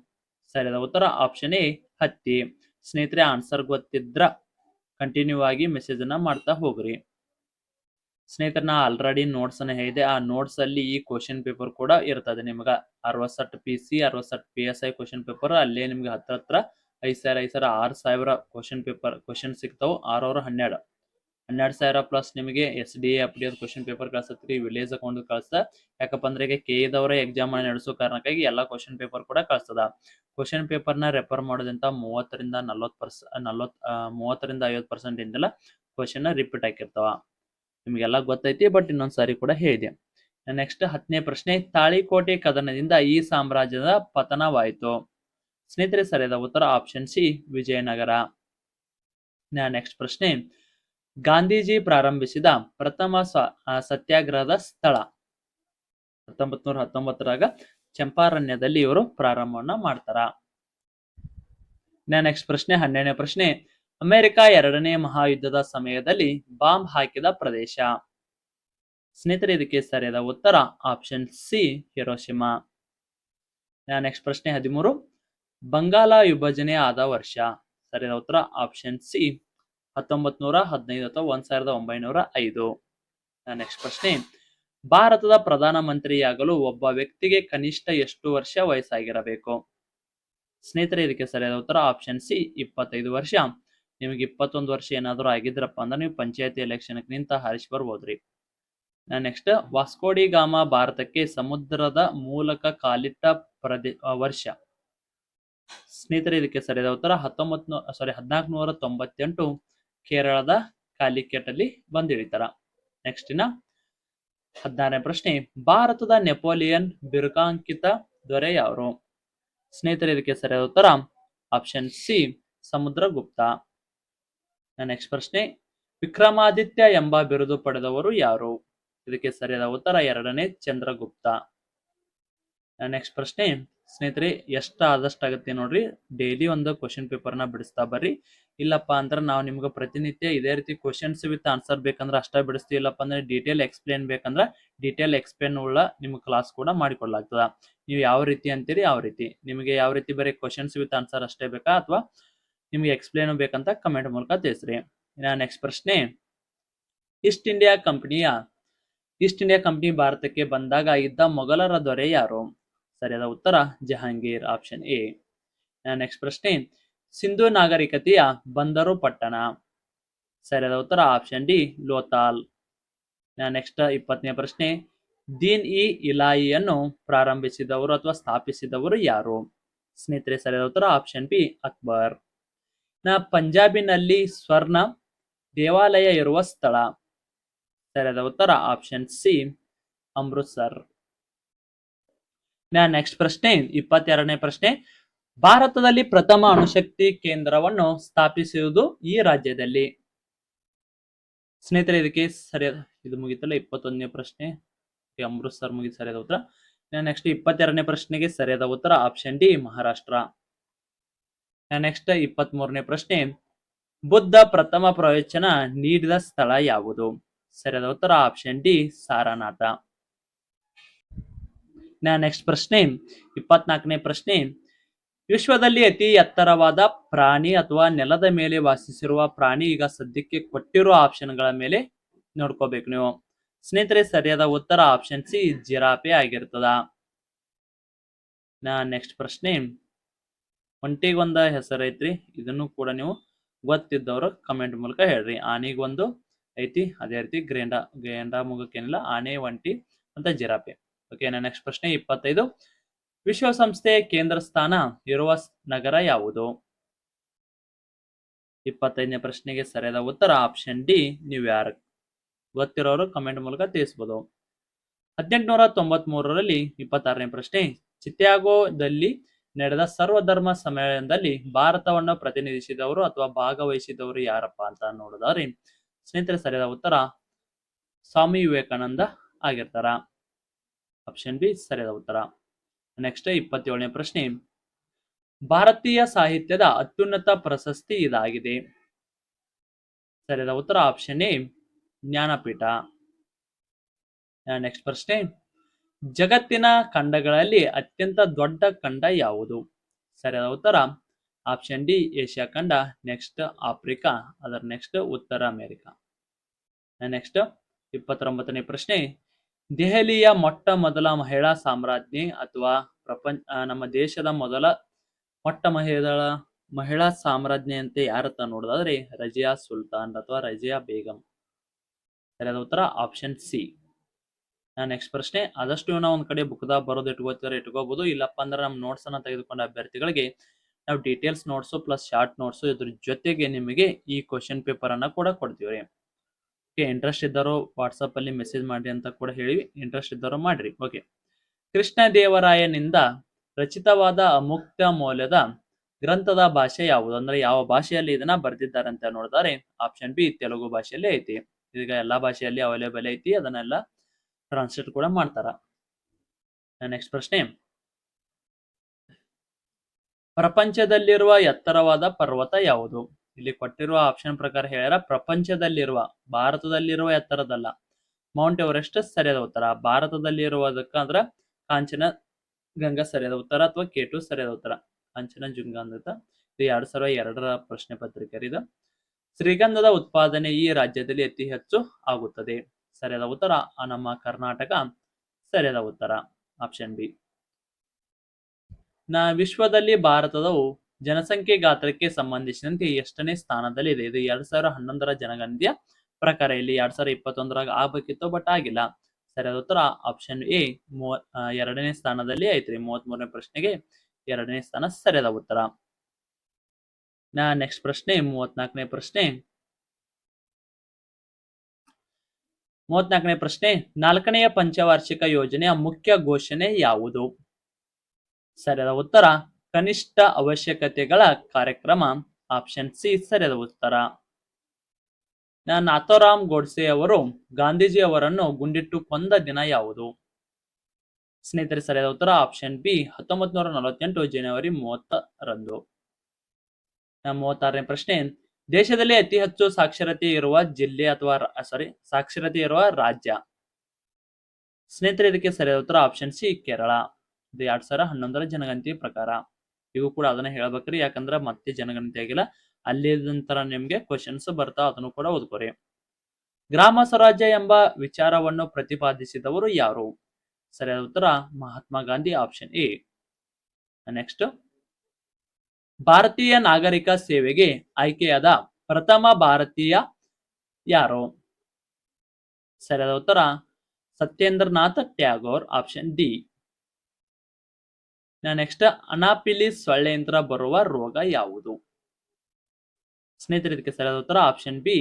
ಸರಿಯಾದ ಉತ್ತರ ಆಪ್ಷನ್ ಎ ಹತ್ತಿ. ಸ್ನೇಹಿತರೆ ಆನ್ಸರ್ ಗೊತ್ತಿದ್ರ ಕಂಟಿನ್ಯೂ ಆಗಿ ಮೆಸೇಜ್ ಅನ್ನ ಮಾಡ್ತಾ ಹೋಗ್ರಿ. ಸ್ನೇಹಿತರೆ ನಾ ಆಲ್ರೆಡಿ ನೋಟ್ಸ್ ಅನ್ನ ಹೇಳಿದೆ, ಆ ನೋಟ್ಸ್ ಅಲ್ಲಿ ಈ ಕ್ವಶನ್ ಪೇಪರ್ ಕೂಡ ಇರ್ತದೆ. ನಿಮ್ಗ 60 PC 60 PSI ಕ್ವಶನ್ ಪೇಪರ್ ಅಲ್ಲೇ ನಿಮ್ಗೆ ಹತ್ರ 5,000 6,000 ಕ್ವಶನ್ ಪೇಪರ್ ಕ್ವಶನ್ ಸಿಗ್ತಾವ. 12,000 ಪ್ಲಸ್ ನಿಮಗೆ SDA ಅಪ್ಡೇಟ್ ಕ್ವಶನ್ ಪೇಪರ್ ಕಳ್ಸತ್ರಿ, ವಿಲೇಜ್ ಅಕೌಂಟ್ ಕಳ್ಸ್ತಾ. ಯಾಕಪ್ಪ ಅಂದ್ರೆ ಈಗ KE ಎಕ್ಸಾಮ್ ನಡೆಸೋ ಕಾರಣಕ್ಕಾಗಿ ಎಲ್ಲಾ ಕ್ವಶನ್ ಪೇಪರ್ ಕೂಡ ಕಳ್ಸ್ತದ. ಕ್ವಶನ್ ಪೇಪರ್ ನ ರೆಫರ್ ಮಾಡೋದಂತ 30ರಿಂದ 50% ಇಂದೆಲ್ಲ ಕ್ವಶನ್ ರಿಪೀಟ್ ಆಗಿರ್ತಾವ. ನಿಮ್ಗೆಲ್ಲ ಗೊತ್ತೈತಿ, ಬಟ್ ಇನ್ನೊಂದ್ಸಾರಿ ಕೂಡ ಹೇಳಿದೆ. ನೆಕ್ಸ್ಟ್ 10ನೇ ಪ್ರಶ್ನೆ, ತಾಳಿಕೋಟೆ ಕದನದಿಂದ ಈ ಸಾಮ್ರಾಜ್ಯದ ಪತನವಾಯಿತು. ಸ್ನೇಹಿತರೆ ಸರಿಯಾದ ಉತ್ತರ ಆಪ್ಷನ್ ಸಿ ವಿಜಯನಗರ. ನೆಕ್ಸ್ಟ್ ಪ್ರಶ್ನೆ, ಗಾಂಧೀಜಿ ಪ್ರಾರಂಭಿಸಿದ ಪ್ರಥಮ ಸತ್ಯಾಗ್ರಹದ ಸ್ಥಳ. 1919ರಾಗ ಚಂಪಾರಣ್ಯದಲ್ಲಿ ಇವರು ಪ್ರಾರಂಭವನ್ನ ಮಾಡ್ತಾರ. ನೆಕ್ಸ್ಟ್ ಪ್ರಶ್ನೆ 12ನೇ ಪ್ರಶ್ನೆ, ಅಮೆರಿಕ 2ನೇ ಮಹಾಯುದ್ಧದ ಸಮಯದಲ್ಲಿ ಬಾಂಬ್ ಹಾಕಿದ ಪ್ರದೇಶ. ಸ್ನೇಹಿತರೆ ಇದಕ್ಕೆ ಸರಿಯಾದ ಉತ್ತರ ಆಪ್ಷನ್ ಸಿ ಹಿರೋಶಿಮಾ. ನೆಕ್ಸ್ಟ್ ಪ್ರಶ್ನೆ 13, ಬಂಗಾಲ ವಿಭಜನೆ ಆದ ವರ್ಷ. ಸರಿಯಾದ ಉತ್ತರ ಆಪ್ಷನ್ ಸಿ 1915 ಅಥವಾ 1905. ನೆಕ್ಸ್ಟ್ ಪ್ರಶ್ನೆ, ಭಾರತದ ಪ್ರಧಾನಮಂತ್ರಿಯಾಗಲು ಒಬ್ಬ ವ್ಯಕ್ತಿಗೆ ಕನಿಷ್ಠ ಎಷ್ಟು ವರ್ಷ ವಯಸ್ಸಾಗಿರಬೇಕು? ಸ್ನೇಹಿತರೆ ಇದಕ್ಕೆ ಸರಿಯಾದ ಉತ್ತರ ಆಪ್ಷನ್ ಸಿ 25 ವರ್ಷ. ನಿಮಗೆ 21 ವರ್ಷ ಏನಾದ್ರು ಆಗಿದ್ರಪ್ಪ ಅಂದ್ರೆ ನೀವು ಪಂಚಾಯತಿ ಎಲೆಕ್ಷನ್ ನಿಂತ ಹಾರಿಸಿ ಬರ್ಬೋದ್ರಿ. ನೆಕ್ಸ್ಟ್, ವಾಸ್ಕೋಡಿ ಗಾಮ ಭಾರತಕ್ಕೆ ಸಮುದ್ರದ ಮೂಲಕ ಕಾಲಿಟ್ಟ ವರ್ಷ. ಸ್ನೇಹಿತರೆ ಇದಕ್ಕೆ ಸರಿಯಾದ ಉತ್ತರ 1498 ಕೇರಳದ ಕಾಲಿಕೆಟ್ ಅಲ್ಲಿ ಬಂದಿಳಿತಾರ. ನೆಕ್ಸ್ಟ್ 16ನೇ ಪ್ರಶ್ನೆ, ಭಾರತದ ನೆಪೋಲಿಯನ್ ಬಿರುಗಾಂಕಿತ ದೊರೆ ಯಾರು? ಸ್ನೇಹಿತರೆ ಇದಕ್ಕೆ ಸರಿಯಾದ ಉತ್ತರ ಆಪ್ಷನ್ ಸಿ ಸಮುದ್ರಗುಪ್ತ. ನೆಕ್ಸ್ಟ್ ಪ್ರಶ್ನೆ, ವಿಕ್ರಮಾದಿತ್ಯ ಎಂಬ ಬಿರುದು ಪಡೆದವರು ಯಾರು? ಇದಕ್ಕೆ ಸರಿಯಾದ ಉತ್ತರ 2ನೇ ಚಂದ್ರಗುಪ್ತ. ನೆಕ್ಸ್ಟ್ ಪ್ರಶ್ನೆ, ಸ್ನೇಹಿತರೆ ಎಷ್ಟು ಆದಷ್ಟಾಗುತ್ತೆ ನೋಡ್ರಿ, ಡೈಲಿ ಒಂದು ಕ್ವಶನ್ ಪೇಪರ್ನ ಬಿಡಿಸ್ತಾ ಬರ್ರಿ. ಇಲ್ಲಪ್ಪ ಅಂದ್ರೆ ನಾವು ನಿಮ್ಗೆ ಪ್ರತಿನಿತ್ಯ ಇದೇ ರೀತಿ ಕ್ವಶನ್ಸ್ ವಿತ್ ಆನ್ಸರ್ ಬೇಕಂದ್ರೆ ಅಷ್ಟೇ ಬಿಡಿಸ್ತೀವಿ. ಇಲ್ಲಪ್ಪ ಅಂದ್ರೆ ಡೀಟೇಲ್ ಎಕ್ಸ್ಪ್ಲೇನ್ ಬೇಕಂದ್ರೆ ಡೀಟೇಲ್ ಎಕ್ಸ್ಪ್ಲೇನ್ ಉಳ್ಳ ನಿಮ್ಗೆ ಕ್ಲಾಸ್ ಕೂಡ ಮಾಡಿಕೊಡ್ಲಾಗ್ತದ. ನೀವು ಯಾವ ರೀತಿ ಅಂತೀರಿ ಯಾವ ರೀತಿ. ನಿಮಗೆ ಯಾವ ರೀತಿ ಬರೀ ಕ್ವಶನ್ಸ್ ವಿತ್ ಆನ್ಸರ್ ಅಷ್ಟೇ ಬೇಕಾ ಅಥವಾ ನಿಮ್ಗೆ ಎಕ್ಸ್ಪ್ಲೇನ್ ಬೇಕಂತ ಕಮೆಂಟ್ ಮೂಲಕ ತಿಳಿಸ್ರಿ. ನೆಕ್ಸ್ಟ್ ಪ್ರಶ್ನೆ, ಈಸ್ಟ್ ಇಂಡಿಯಾ ಕಂಪನಿ ಭಾರತಕ್ಕೆ ಬಂದಾಗ ಇದ್ದ ಮೊಘಲರ ದೊರೆ ಯಾರು? ಸರಿಯಾದ ಉತ್ತರ ಜಹಾಂಗೀರ್, ಆಪ್ಷನ್ ಎ. ನೆಕ್ಸ್ಟ್ ಪ್ರಶ್ನೆ, ಸಿಂಧು ನಾಗರಿಕತೆಯ ಬಂದರು ಪಟ್ಟಣ. ಸರಿಯಾದ ಉತ್ತರ ಆಪ್ಷನ್ ಡಿ ಲೋತಾಲ್. ನೆಕ್ಸ್ಟ್ 20ನೇ ಪ್ರಶ್ನೆ, ದೀನ್ ಇ ಇಲಾಹಿಯನ್ನು ಪ್ರಾರಂಭಿಸಿದವರು ಅಥವಾ ಸ್ಥಾಪಿಸಿದವರು ಯಾರು? ಸ್ನೇಹಿತರೆ ಸರಿಯಾದ ಉತ್ತರ ಆಪ್ಷನ್ ಬಿ ಅಕ್ಬರ್. ಪಂಜಾಬಿನಲ್ಲಿ ಸ್ವರ್ಣ ದೇವಾಲಯ ಇರುವ ಸ್ಥಳ. ಸರಿಯಾದ ಉತ್ತರ ಆಪ್ಷನ್ ಸಿ ಅಮೃತ್ಸರ್. ನೆಕ್ಸ್ಟ್ ಪ್ರಶ್ನೆ 22ನೇ ಪ್ರಶ್ನೆ, ಭಾರತದಲ್ಲಿ ಪ್ರಥಮ ಅಣುಶಕ್ತಿ ಕೇಂದ್ರವನ್ನು ಸ್ಥಾಪಿಸುವುದು ಈ ರಾಜ್ಯದಲ್ಲಿ. ಸ್ನೇಹಿತರೆ ಇದಕ್ಕೆ ಸರಿಯಾದ, ಇದು ಮುಗಿತಲ್ಲ 21ನೇ ಪ್ರಶ್ನೆ, ಅಮೃತ್ಸರ್ ಮುಗಿದ ಸರಿಯಾದ ಉತ್ತರ. ನೆಕ್ಸ್ಟ್ 22ನೇ ಪ್ರಶ್ನೆಗೆ ಸರಿಯಾದ ಉತ್ತರ ಆಪ್ಷನ್ ಡಿ ಮಹಾರಾಷ್ಟ್ರ. ನೆಕ್ಸ್ಟ್ 23ನೇ ಪ್ರಶ್ನೆ, ಬುದ್ಧ ಪ್ರಥಮ ಪ್ರವಚನ ನೀಡಿದ ಸ್ಥಳ ಯಾವುದು? ಸರಿಯಾದ ಉತ್ತರ ಆಪ್ಷನ್ ಡಿ ಸಾರನಾಥ. ನೆಕ್ಸ್ಟ್ ಪ್ರಶ್ನೆ 24ನೇ ಪ್ರಶ್ನೆ, ವಿಶ್ವದಲ್ಲಿ ಅತಿ ಎತ್ತರವಾದ ಪ್ರಾಣಿ ಅಥವಾ ನೆಲದ ಮೇಲೆ ವಾಸಿಸಿರುವ ಪ್ರಾಣಿ ಈಗ ಸದ್ಯಕ್ಕೆ ಕೊಟ್ಟಿರುವ ಆಪ್ಷನ್ಗಳ ಮೇಲೆ ನೋಡ್ಕೋಬೇಕು ನೀವು. ಸ್ನೇಹಿತರೆ ಸರಿಯಾದ ಉತ್ತರ ಆಪ್ಷನ್ ಸಿ ಜಿರಾಫೆ ಆಗಿರ್ತದ. ನೆಕ್ಸ್ಟ್ ಪ್ರಶ್ನೆ, ಒಂಟಿಗೊಂದ ಹೆಸರು ಐತ್ರಿ, ಇದನ್ನು ಕೂಡ ನೀವು ಗೊತ್ತಿದ್ದವರು ಕಮೆಂಟ್ ಮೂಲಕ ಹೇಳ್ರಿ. ಆನೆಗೊಂದು ಐತಿ, ಅದೇ ರೀತಿ ಗೇಂಡಾ ಮುಗಕ್ಕೇನಿಲ್ಲ, ಆನೆ, ಒಂಟಿ ಅಂತ ಜಿರಾಫೆ. ಓಕೆ. ನೆಕ್ಸ್ಟ್ ಪ್ರಶ್ನೆ 25, ವಿಶ್ವಸಂಸ್ಥೆ ಕೇಂದ್ರ ಸ್ಥಾನ ಇರುವ ನಗರ ಯಾವುದು? 25ನೇ ಪ್ರಶ್ನೆಗೆ ಸರಿಯಾದ ಉತ್ತರ ಆಪ್ಷನ್ ಡಿ ನ್ಯೂಯಾರ್ಕ್. ಗೊತ್ತಿರೋರು ಕಮೆಂಟ್ ಮೂಲಕ ತಿಳಿಸಬಹುದು. 1893ರಲ್ಲಿ 26ನೇ ಪ್ರಶ್ನೆ, ಚಿಕಾಗೋದಲ್ಲಿ ನಡೆದ ಸರ್ವಧರ್ಮ ಸಮ್ಮೇಳನದಲ್ಲಿ ಭಾರತವನ್ನು ಪ್ರತಿನಿಧಿಸಿದವರು ಅಥವಾ ಭಾಗವಹಿಸಿದವರು ಯಾರಪ್ಪ ಅಂತ ನೋಡಿದಾರೆ ಸ್ನೇಹಿತರೆ ಸರಿಯಾದ ಉತ್ತರ ಸ್ವಾಮಿ ವಿವೇಕಾನಂದ ಆಗಿರ್ತಾರ. ಆಪ್ಷನ್ ಬಿ ಸರಿಯಾದ ಉತ್ತರ. ನೆಕ್ಸ್ಟ್ 27ನೇ ಪ್ರಶ್ನೆ, ಭಾರತೀಯ ಸಾಹಿತ್ಯದ ಅತ್ಯುನ್ನತ ಪ್ರಶಸ್ತಿ ಇದಾಗಿದೆ. ಸರಿಯಾದ ಉತ್ತರ ಆಪ್ಷನ್ ಎ ಜ್ಞಾನಪೀಠ. ನೆಕ್ಸ್ಟ್ ಪ್ರಶ್ನೆ, ಜಗತ್ತಿನ ಖಂಡಗಳಲ್ಲಿ ಅತ್ಯಂತ ದೊಡ್ಡ ಖಂಡ ಯಾವುದು? ಸರಿಯಾದ ಉತ್ತರ ಆಪ್ಷನ್ ಡಿ ಏಷ್ಯಾ ಖಂಡ. ನೆಕ್ಸ್ಟ್ ಆಫ್ರಿಕಾ, ಅದರ ನೆಕ್ಸ್ಟ್ ಉತ್ತರ ಅಮೆರಿಕಾ. ನೆಕ್ಸ್ಟ್ 29ನೇ ಪ್ರಶ್ನೆ, ದೆಹಲಿಯ ಮೊಟ್ಟ ಮೊದಲ ಮಹಿಳಾ ಸಾಮ್ರಾಜ್ಞಿ ಅಥವಾ ನಮ್ಮ ದೇಶದ ಮೊಟ್ಟ ಮಹಿಳಾ ಸಾಮ್ರಾಜ್ಞಿ ಅಂತ ಯಾರತ್ತ ನೋಡೋದಾದ್ರೆ ರಜಿಯಾ ಸುಲ್ತಾನ್ ಅಥವಾ ರಜಿಯಾ ಬೇಗಂ. ಸರಿಯಾದ ಉತ್ತರ ಆಪ್ಷನ್ ಸಿ. ನೆಕ್ಸ್ಟ್ ಪ್ರಶ್ನೆ, ಆದಷ್ಟು ನಾವು ಒಂದ್ ಕಡೆ ಬುಕ್ದಾಗ ಬರೋದು ಇಟ್ಕೋಬಹುದು, ಇಲ್ಲಪ್ಪ ಅಂದ್ರೆ ನಮ್ಮ ನೋಟ್ಸ್ ಅನ್ನ ತೆಗೆದುಕೊಂಡ ಅಭ್ಯರ್ಥಿಗಳಿಗೆ ನಾವು details notes plus short notes ಇದ್ರ ಜೊತೆಗೆ ನಿಮಗೆ ಈ ಕ್ವಶನ್ ಪೇಪರ್ ಅನ್ನ ಕೂಡ ಕೊಡ್ತೀವಿ. ಇಂಟ್ರೆಸ್ಟ್ ಇದ್ದಾರೋ ವಾಟ್ಸಪ್ ಅಲ್ಲಿ ಮೆಸೇಜ್ ಮಾಡಿ ಅಂತ ಕೂಡ ಹೇಳಿವಿ, ಇಂಟ್ರೆಸ್ಟ್ ಇದ್ದಾರೋ ಮಾಡ್ರಿ. ಓಕೆ, ಕೃಷ್ಣದೇವರಾಯನಿಂದ ರಚಿತವಾದ ಅಮುಕ್ತ ಮೌಲ್ಯದ ಗ್ರಂಥದ ಭಾಷೆ ಯಾವುದು? ಅಂದ್ರೆ ಯಾವ ಭಾಷೆಯಲ್ಲಿ ಇದನ್ನ ಬರೆದಿದ್ದಾರೆ ಅಂತ ನೋಡಿದರೆ ಆಪ್ಷನ್ ಬಿ ತೆಲುಗು ಭಾಷೆಯಲ್ಲಿ ಐತಿ. ಈಗ ಎಲ್ಲಾ ಭಾಷೆಯಲ್ಲಿ ಅವೈಲೇಬಲ್ ಐತಿ, ಅದನ್ನೆಲ್ಲ ಟ್ರಾನ್ಸ್ಲೇಟ್ ಕೂಡ ಮಾಡ್ತಾರ. ನೆಕ್ಸ್ಟ್ ಪ್ರಶ್ನೆ, ಪ್ರಪಂಚದಲ್ಲಿರುವ ಎತ್ತರವಾದ ಪರ್ವತ ಯಾವುದು? ಇಲ್ಲಿ ಕೊಟ್ಟಿರುವ ಆಪ್ಷನ್ ಪ್ರಕಾರ ಹೇಳ್ಯಾರ ಪ್ರಪಂಚದಲ್ಲಿರುವ, ಭಾರತದಲ್ಲಿರುವ ಎತ್ತರದಲ್ಲ. ಮೌಂಟ್ ಎವರೆಸ್ಟ್ ಸರಿಯಾದ ಉತ್ತರ. ಭಾರತದಲ್ಲಿರುವುದಕ್ಕಂದ್ರ ಕಾಂಚನ ಗಂಗಾ ಸರಿಯಾದ ಉತ್ತರ ಅಥವಾ K2 ಸರಿಯಾದ ಉತ್ತರ. ಕಾಂಚನ ಜುಂಗಾ ಅಂತ ಇದು 2002ರ ಪ್ರಶ್ನೆ ಪತ್ರಿಕೆ ಇದು. ಶ್ರೀಗಂಧದ ಉತ್ಪಾದನೆ ಈ ರಾಜ್ಯದಲ್ಲಿ ಅತಿ ಹೆಚ್ಚು ಆಗುತ್ತದೆ. ಸರಿಯಾದ ಉತ್ತರ ನಮ್ಮ ಕರ್ನಾಟಕ. ಸರಿಯಾದ ಉತ್ತರ ಆಪ್ಷನ್ ಬಿ. ವಿಶ್ವದಲ್ಲಿ ಭಾರತದ ಜನಸಂಖ್ಯೆ ಗಾತ್ರಕ್ಕೆ ಸಂಬಂಧಿಸಿದಂತೆ ಎಷ್ಟನೇ ಸ್ಥಾನದಲ್ಲಿ ಇದೆ? ಇದು 2011ರ ಜನಗಣತಿಯ ಪ್ರಕಾರ. ಇಲ್ಲಿ 2021ರಾಗ ಆಗ್ಬೇಕಿತ್ತು ಬಟ್ ಆಗಿಲ್ಲ. ಸರಿಯಾದ ಉತ್ತರ ಆಪ್ಷನ್ ಎ 2ನೇ ಸ್ಥಾನದಲ್ಲಿ ಐತ್ರಿ. 33ನೇ ಪ್ರಶ್ನೆಗೆ 2ನೇ ಸ್ಥಾನ ಸರಿಯಾದ ಉತ್ತರ. ನೆಕ್ಸ್ಟ್ ಪ್ರಶ್ನೆ 34ನೇ ಪ್ರಶ್ನೆ. 34ನೇ ಪ್ರಶ್ನೆ, 4ನೆಯ ಪಂಚವಾರ್ಷಿಕ ಯೋಜನೆಯ ಮುಖ್ಯ ಘೋಷಣೆ ಯಾವುದು? ಸರಿಯಾದ ಉತ್ತರ ಕನಿಷ್ಠ ಅವಶ್ಯಕತೆಗಳ ಕಾರ್ಯಕ್ರಮ. ಆಪ್ಷನ್ ಸಿ ಸರಿಯಾದ ಉತ್ತರ. ನಾಥೋರಾಮ್ ಗೋಡ್ಸೆ ಅವರು ಗಾಂಧೀಜಿ ಅವರನ್ನು ಗುಂಡಿಟ್ಟು ಕೊಂದ ದಿನ ಯಾವುದು? ಸ್ನೇಹಿತರೆ ಸರಿಯಾದ ಉತ್ತರ ಆಪ್ಷನ್ ಬಿ 1948 ಜನವರಿ 30ರಂದು. 36ನೇ ಪ್ರಶ್ನೆ, ದೇಶದಲ್ಲಿ ಅತಿ ಹೆಚ್ಚು ಸಾಕ್ಷರತೆ ಇರುವ ಜಿಲ್ಲೆ ಅಥವಾ ಸಾಕ್ಷರತೆ ಇರುವ ರಾಜ್ಯ? ಸ್ನೇಹಿತರೆ ಇದಕ್ಕೆ ಸರಿಯಾದ ಉತ್ತರ ಆಪ್ಷನ್ ಸಿ ಕೇರಳ. ಇದು 2011ರ ಜನಗಣತಿ ಪ್ರಕಾರ. ಇವು ಕೂಡ ಅದನ್ನ ಹೇಳ್ಬೇಕ್ರಿ, ಯಾಕಂದ್ರೆ ಮತ್ತೆ ಜನಗಣತಿ ಆಗಿಲ್ಲ. ಅಲ್ಲಿದಂತರ ನಿಮ್ಗೆ ಕ್ವಶನ್ಸ್ ಬರ್ತಾವ, ಅದನ್ನು ಕೂಡ ಓದ್ಕೋರಿ. ಗ್ರಾಮ ಸ್ವರಾಜ್ಯ ಎಂಬ ವಿಚಾರವನ್ನು ಪ್ರತಿಪಾದಿಸಿದವರು ಯಾರು? ಸರಿಯಾದ ಉತ್ತರ Mahatma Gandhi. Option A. Next, ಭಾರತೀಯ ನಾಗರಿಕ ಸೇವೆಗೆ ಆಯ್ಕೆಯಾದ ಪ್ರಥಮ ಭಾರತೀಯ ಯಾರು? ಸರಿಯಾದ ಉತ್ತರ Satyendranath Tagore. Option D. Next, anopheles ಸೊಳ್ಳೆಯಂತ್ರ ಬರುವ ರೋಗ ಯಾವುದು? ಸ್ನೇಹಿತರೆ ಇದಕ್ಕೆ ಸರಿಯಾದ ಉತ್ತರ option B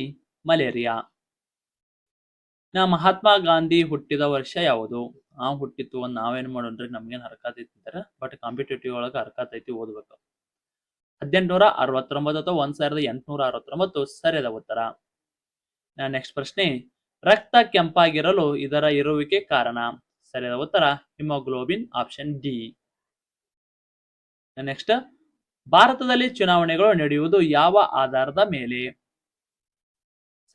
malaria. Mahatma Gandhi ಹುಟ್ಟಿದ ವರ್ಷ ಯಾವುದು? ಹುಟ್ಟಿತ್ತು ಒಂದ್ ನಾವೇನ್ ಮಾಡೋಣ್ರಿ, ನಮ್ಗೇನ್ ಹರ್ಕತ್ ಐತಿದ್ದಾರೆ, ಬಟ್ ಕಾಂಪಿಟೇಟಿವ್ ಒಳಗ ಹರ್ಕತ್ ಐತಿ, ಓದ್ಬೇಕು. 1869 ಅಥವಾ 1869 ಸರಿಯಾದ ಉತ್ತರ. ನೆಕ್ಸ್ಟ್ ಪ್ರಶ್ನೆ, ರಕ್ತ ಕೆಂಪಾಗಿರಲು ಇದರ ಇರುವಿಕೆ ಕಾರಣ? ಸರಿಯಾದ ಉತ್ತರ ಹಿಮೋಗ್ಲೋಬಿನ್. Option D. ನೆಕ್ಸ್ಟ್, ಭಾರತದಲ್ಲಿ ಚುನಾವಣೆಗಳು ನಡೆಯುವುದು ಯಾವ ಆಧಾರದ ಮೇಲೆ?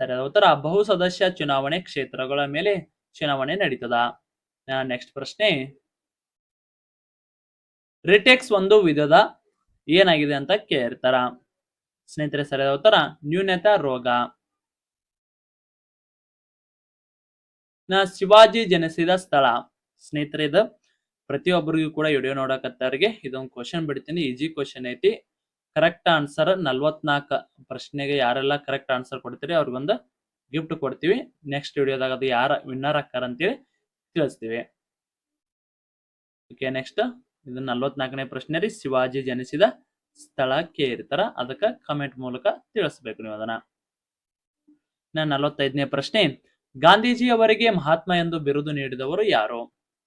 ಸರಿಯಾದ ಉತ್ತರ ಬಹುಸದಸ್ಯ ಚುನಾವಣೆ ಕ್ಷೇತ್ರಗಳ ಮೇಲೆ ಚುನಾವಣೆ ನಡೀತದ. ನೆಕ್ಸ್ಟ್ ಪ್ರಶ್ನೆ, ರಿಟೆಕ್ಸ್ ಒಂದು ವಿಧದ ಏನಾಗಿದೆ ಅಂತ ಕೇಳ್ತಾರ. ಸ್ನೇಹಿತರೆ ಸರಿಯಾದ ಉತ್ತರ ನ್ಯೂನತಾ ರೋಗ. ಶಿವಾಜಿ ಜನಿಸಿದ ಸ್ಥಳ? ಸ್ನೇಹಿತರೆ ಇದು ಪ್ರತಿಯೊಬ್ಬರಿಗೂ ಕೂಡ ವಿಡಿಯೋ ನೋಡಕತ್ತವ್ರಿಗೆ ಇದೊಂದು ಕ್ವಶನ್ ಬಿಡ್ತೀನಿ, ಈಜಿ ಕ್ವಶನ್ ಐತಿ. ಕರೆಕ್ಟ್ ಆನ್ಸರ್ 44 ಪ್ರಶ್ನೆಗೆ ಯಾರೆಲ್ಲ ಕರೆಕ್ಟ್ ಆನ್ಸರ್ ಕೊಡ್ತೀರಿ ಅವ್ರಿಗೊಂದು ಗಿಫ್ಟ್ ಕೊಡ್ತೀವಿ. ನೆಕ್ಸ್ಟ್ ವಿಡಿಯೋದಾಗ ಅದು ಯಾರ ವಿನ್ನರ್ ಆಕಾರ ಅಂತೇಳಿ ತಿಳಿಸ್ತೀವಿ. ಓಕೆ, ನೆಕ್ಸ್ಟ್ ಇದು 44ನೇ ಪ್ರಶ್ನೆ ರೀ. ಶಿವಾಜಿ ಜನಿಸಿದ ಸ್ಥಳ ಕೇಳ್ತಾರ, ಅದಕ್ಕೆ ಕಮೆಂಟ್ ಮೂಲಕ ತಿಳಿಸ್ಬೇಕು ನೀವು ಅದನ್ನ. 45ನೇ ಪ್ರಶ್ನೆ, ಗಾಂಧೀಜಿ ಅವರಿಗೆ ಮಹಾತ್ಮ ಎಂದು ಬಿರುದು ನೀಡಿದವರು ಯಾರು?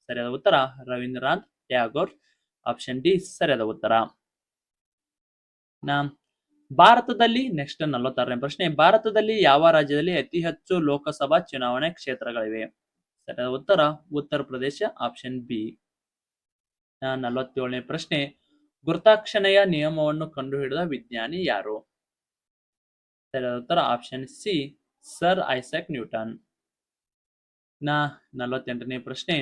ಸರಿಯಾದ ಉತ್ತರ ರವೀಂದ್ರನಾಥ್ ಟ್ಯಾಗೋರ್. ಆಪ್ಷನ್ ಡಿ ಸರಿಯಾದ ಉತ್ತರ. ಭಾರತದಲ್ಲಿ ನೆಕ್ಸ್ಟ್ 46ನೇ ಪ್ರಶ್ನೆ, ಭಾರತದಲ್ಲಿ ಯಾವ ರಾಜ್ಯದಲ್ಲಿ ಅತಿ ಹೆಚ್ಚು ಲೋಕಸಭಾ ಚುನಾವಣೆ ಕ್ಷೇತ್ರಗಳಿವೆ? ಸರಿಯಾದ ಉತ್ತರ ಉತ್ತರ ಪ್ರದೇಶ, ಆಪ್ಷನ್ ಬಿ. 47ನೇ ಪ್ರಶ್ನೆ, ಗುರುತಾಕ್ಷನೆಯ ನಿಯಮವನ್ನು ಕಂಡುಹಿಡಿದ ವಿಜ್ಞಾನಿ ಯಾರು? ಸರಿಯಾದ ಉತ್ತರ option C, sir Isaac Newton. 48ನೇ ಪ್ರಶ್ನೆ,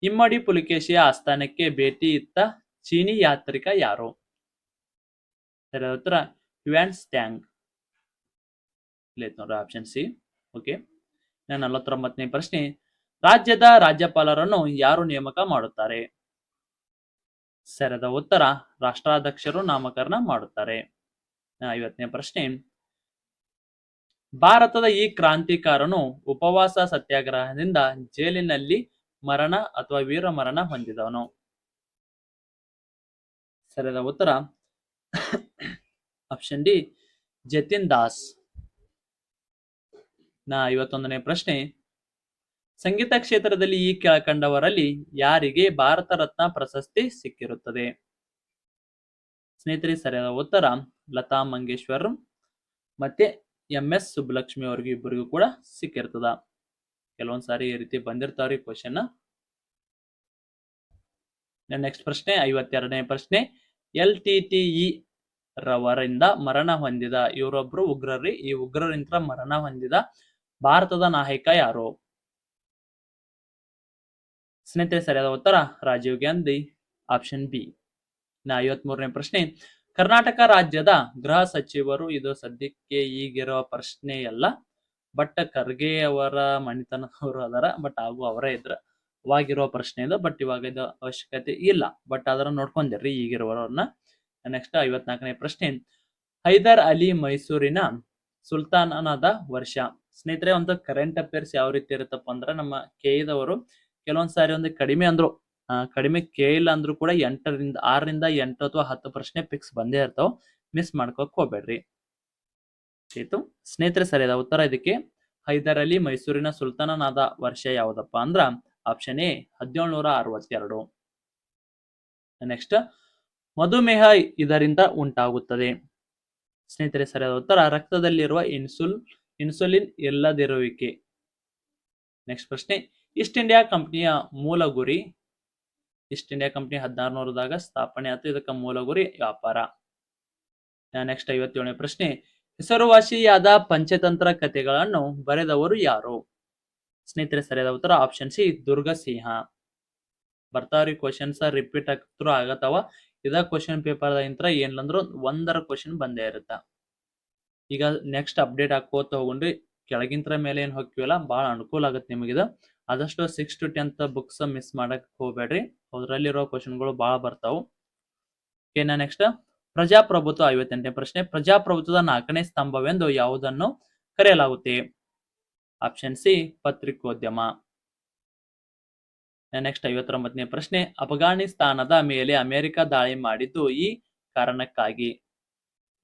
ಇಮ್ಮಡಿ ಪುಲಿಕೇಶಿಯ ಆಸ್ಥಾನಕ್ಕೆ ಭೇಟಿ ಇತ್ತ ಚೀನಿ ಯಾತ್ರಿಕ ಯಾರು? ಸರಿಯಾದ ಉತ್ತರ ಹ್ಯುಯಾನ್ ಸ್ಟ್ಯಾಂಗ್. ನೋಡ್ರಿ ಆಪ್ಷನ್ ಸಿ. ಓಕೆ. 49ನೇ ಪ್ರಶ್ನೆ, ರಾಜ್ಯದ ರಾಜ್ಯಪಾಲರನ್ನು ಯಾರು ನೇಮಕ ಮಾಡುತ್ತಾರೆ? ಸರಿಯಾದ ಉತ್ತರ ರಾಷ್ಟ್ರಾಧ್ಯಕ್ಷರು ನಾಮಕರಣ ಮಾಡುತ್ತಾರೆ. 50ನೇ ಪ್ರಶ್ನೆ, ಭಾರತದ ಈ ಕ್ರಾಂತಿಕಾರನು ಉಪವಾಸ ಸತ್ಯಾಗ್ರಹದಿಂದ ಜೈಲಿನಲ್ಲಿ ಮರಣ ಅಥವಾ ವೀರ ಮರಣ ಹೊಂದಿದವನು? ಸರಿಯಾದ ಉತ್ತರ ಆಪ್ಷನ್ ಡಿ, ಜತಿನ್ ದಾಸ್. 51ನೇ ಪ್ರಶ್ನೆ, ಸಂಗೀತ ಕ್ಷೇತ್ರದಲ್ಲಿ ಈ ಕೆಳಕಂಡವರಲ್ಲಿ ಯಾರಿಗೆ ಭಾರತ ರತ್ನ ಪ್ರಶಸ್ತಿ ಸಿಕ್ಕಿರುತ್ತದೆ? ಸ್ನೇಹಿತರೆ, ಸರಿಯಾದ ಉತ್ತರ ಲತಾ ಮಂಗೇಶ್ವರ್ ಮತ್ತೆ MS ಸುಬ್ಬಲಕ್ಷ್ಮಿ ಅವ್ರಿಗೆ ಇಬ್ಬರಿಗೂ ಕೂಡ ಸಿಕ್ಕಿರ್ತದ. ಕೆಲವೊಂದ್ಸಾರಿ ಈ ರೀತಿ ಬಂದಿರ್ತಾವ್ರಿ ಕ್ವಶನ್. ನೆಕ್ಸ್ಟ್ ಪ್ರಶ್ನೆ, 52ನೇ ಪ್ರಶ್ನೆ, LTTE ರವರಿಂದ ಮರಣ ಹೊಂದಿದ ಇವರೊಬ್ರು ಉಗ್ರರಿ, ಈ ಉಗ್ರರಿಂದ ಮರಣ ಹೊಂದಿದ ಭಾರತದ ನಾಯಕ ಯಾರು? ಸ್ನೇಹಿತರೆ, ಸರಿಯಾದ ಉತ್ತರ ರಾಜೀವ್ ಗಾಂಧಿ, ಆಪ್ಷನ್ ಬಿ. 53ನೇ ಪ್ರಶ್ನೆ, ಕರ್ನಾಟಕ ರಾಜ್ಯದ ಗೃಹ ಸಚಿವರು, ಇದು ಸದ್ಯಕ್ಕೆ ಈಗಿರುವ ಪ್ರಶ್ನೆಯಲ್ಲ, ಬಟ್ ಖರ್ಗೆ ಅವರ ಮಣಿತನದವರು ಅದರ, ಬಟ್ ಹಾಗೂ ಅವರೇ ಇದ್ರ ಅವಾಗಿರುವ ಪ್ರಶ್ನೆ ಇದು, ಬಟ್ ಇವಾಗ ಇದು ಅವಶ್ಯಕತೆ ಇಲ್ಲ, ಬಟ್ ಅದರ ನೋಡ್ಕೊಂಡಿರ್ರಿ ಈಗಿರುವವ್ರನ್ನ. ನೆಕ್ಸ್ಟ್ 54ನೇ ಪ್ರಶ್ನೆ, ಹೈದರ್ ಅಲಿ ಮೈಸೂರಿನ ಸುಲ್ತಾನನಾದ ವರ್ಷ? ಸ್ನೇಹಿತರೆ, ಒಂದು ಕರೆಂಟ್ ಅಫೇರ್ಸ್ ಯಾವ ರೀತಿ ಇರುತ್ತಪ್ಪ ಅಂದ್ರೆ, ನಮ್ಮ ಕೇಳಿದವರು ಕೆಲವೊಂದ್ಸಾರಿ ಒಂದು ಕಡಿಮೆ ಅಂದ್ರು ಕಡಿಮೆ ಕೇಳಿಲ್ಲ ಅಂದ್ರೂ ಕೂಡ 6ರಿಂದ 8 ಅಥವಾ 10 ಪ್ರಶ್ನೆ ಫಿಕ್ಸ್ ಬಂದೇ ಇರ್ತಾವ, ಮಿಸ್ ಮಾಡ್ಕೋಕ್ ಹೋಗ್ಬೇಡ್ರಿ. ಆಯ್ತು ಸ್ನೇಹಿತರೆ, ಸರಿಯಾದ ಉತ್ತರ ಇದಕ್ಕೆ ಹೈದರ್ ಅಲಿ ಮೈಸೂರಿನ ಸುಲ್ತಾನನಾದ ವರ್ಷ ಯಾವ್ದಪ್ಪ ಅಂದ್ರ ಆಪ್ಷನ್ ಎ 1762. ನೆಕ್ಸ್ಟ್, ಮಧುಮೇಹ ಇದರಿಂದ ಉಂಟಾಗುತ್ತದೆ? ಸ್ನೇಹಿತರೆ, ಸರಿಯಾದ ಉತ್ತರ ರಕ್ತದಲ್ಲಿರುವ ಇನ್ಸುಲಿನ್ ಇಲ್ಲದಿರುವಿಕೆ. ನೆಕ್ಸ್ಟ್ ಪ್ರಶ್ನೆ, ಈಸ್ಟ್ ಇಂಡಿಯಾ ಕಂಪನಿಯ ಮೂಲ ಗುರಿ? ಈಸ್ಟ್ ಇಂಡಿಯಾ ಕಂಪನಿ 1600ದಾಗ ಸ್ಥಾಪನೆ ಆಯ್ತು, ಇದಕ್ಕೆ ಮೂಲ ಗುರಿ ವ್ಯಾಪಾರ. ನೆಕ್ಸ್ಟ್ 57ನೇ ಪ್ರಶ್ನೆ, ಹೆಸರುವಾಸಿಯಾದ ಪಂಚತಂತ್ರ ಕಥೆಗಳನ್ನು ಬರೆದವರು ಯಾರು? ಸ್ನೇಹಿತರೆ, ಸರಿಯಾದ ಉತ್ತರ ಆಪ್ಷನ್ ಸಿ, ದುರ್ಗಸಿಂಹ. ಬರ್ತಾವ್ರಿ ಕ್ವಶನ್ಸ್, ರಿಪೀಟ್ ಆಗ್ತರು ಆಗತ್ತವ. ಇದ ಕ್ವಶನ್ ಪೇಪರ್ ಇಂತ್ರ ಏನಿಲ್ಲಂದ್ರು ಒಂದರ ಕ್ವಶನ್ ಬಂದೇ ಇರುತ್ತ. ಈಗ ನೆಕ್ಸ್ಟ್ ಅಪ್ಡೇಟ್ ಹಾಕೋತ ಹೋಗ್ರಿ, ಕೆಳಗಿಂತ್ರ ಮೇಲೆ ಏನ್ ಹೋಗ್ತೀವಲ್ಲ ಬಹಳ ಅನುಕೂಲ ಆಗುತ್ತೆ ನಿಮಗಿದ. ಆದಷ್ಟು 6 to 10th ಬುಕ್ಸ್ ಮಿಸ್ ಮಾಡಕ್ ಹೋಗ್ಬೇಡ್ರಿ, ಅದ್ರಲ್ಲಿರೋ ಕ್ವಶನ್ಗಳು ಬಹಳ ಬರ್ತಾವು. ನೆಕ್ಸ್ಟ್, ಪ್ರಜಾಪ್ರಭುತ್ವ 58ನೇ ಪ್ರಶ್ನೆ, ಪ್ರಜಾಪ್ರಭುತ್ವದ 4ನೇ ಸ್ತಂಭವೆಂದು ಯಾವುದನ್ನು ಕರೆಯಲಾಗುತ್ತೆ? ಆಪ್ಷನ್ ಸಿ, ಪತ್ರಿಕೋದ್ಯಮ. ನೆಕ್ಸ್ಟ್ 59ನೇ ಪ್ರಶ್ನೆ, ಅಫ್ಘಾನಿಸ್ತಾನದ ಮೇಲೆ ಅಮೆರಿಕ ದಾಳಿ ಮಾಡಿದ್ದು ಈ ಕಾರಣಕ್ಕಾಗಿ?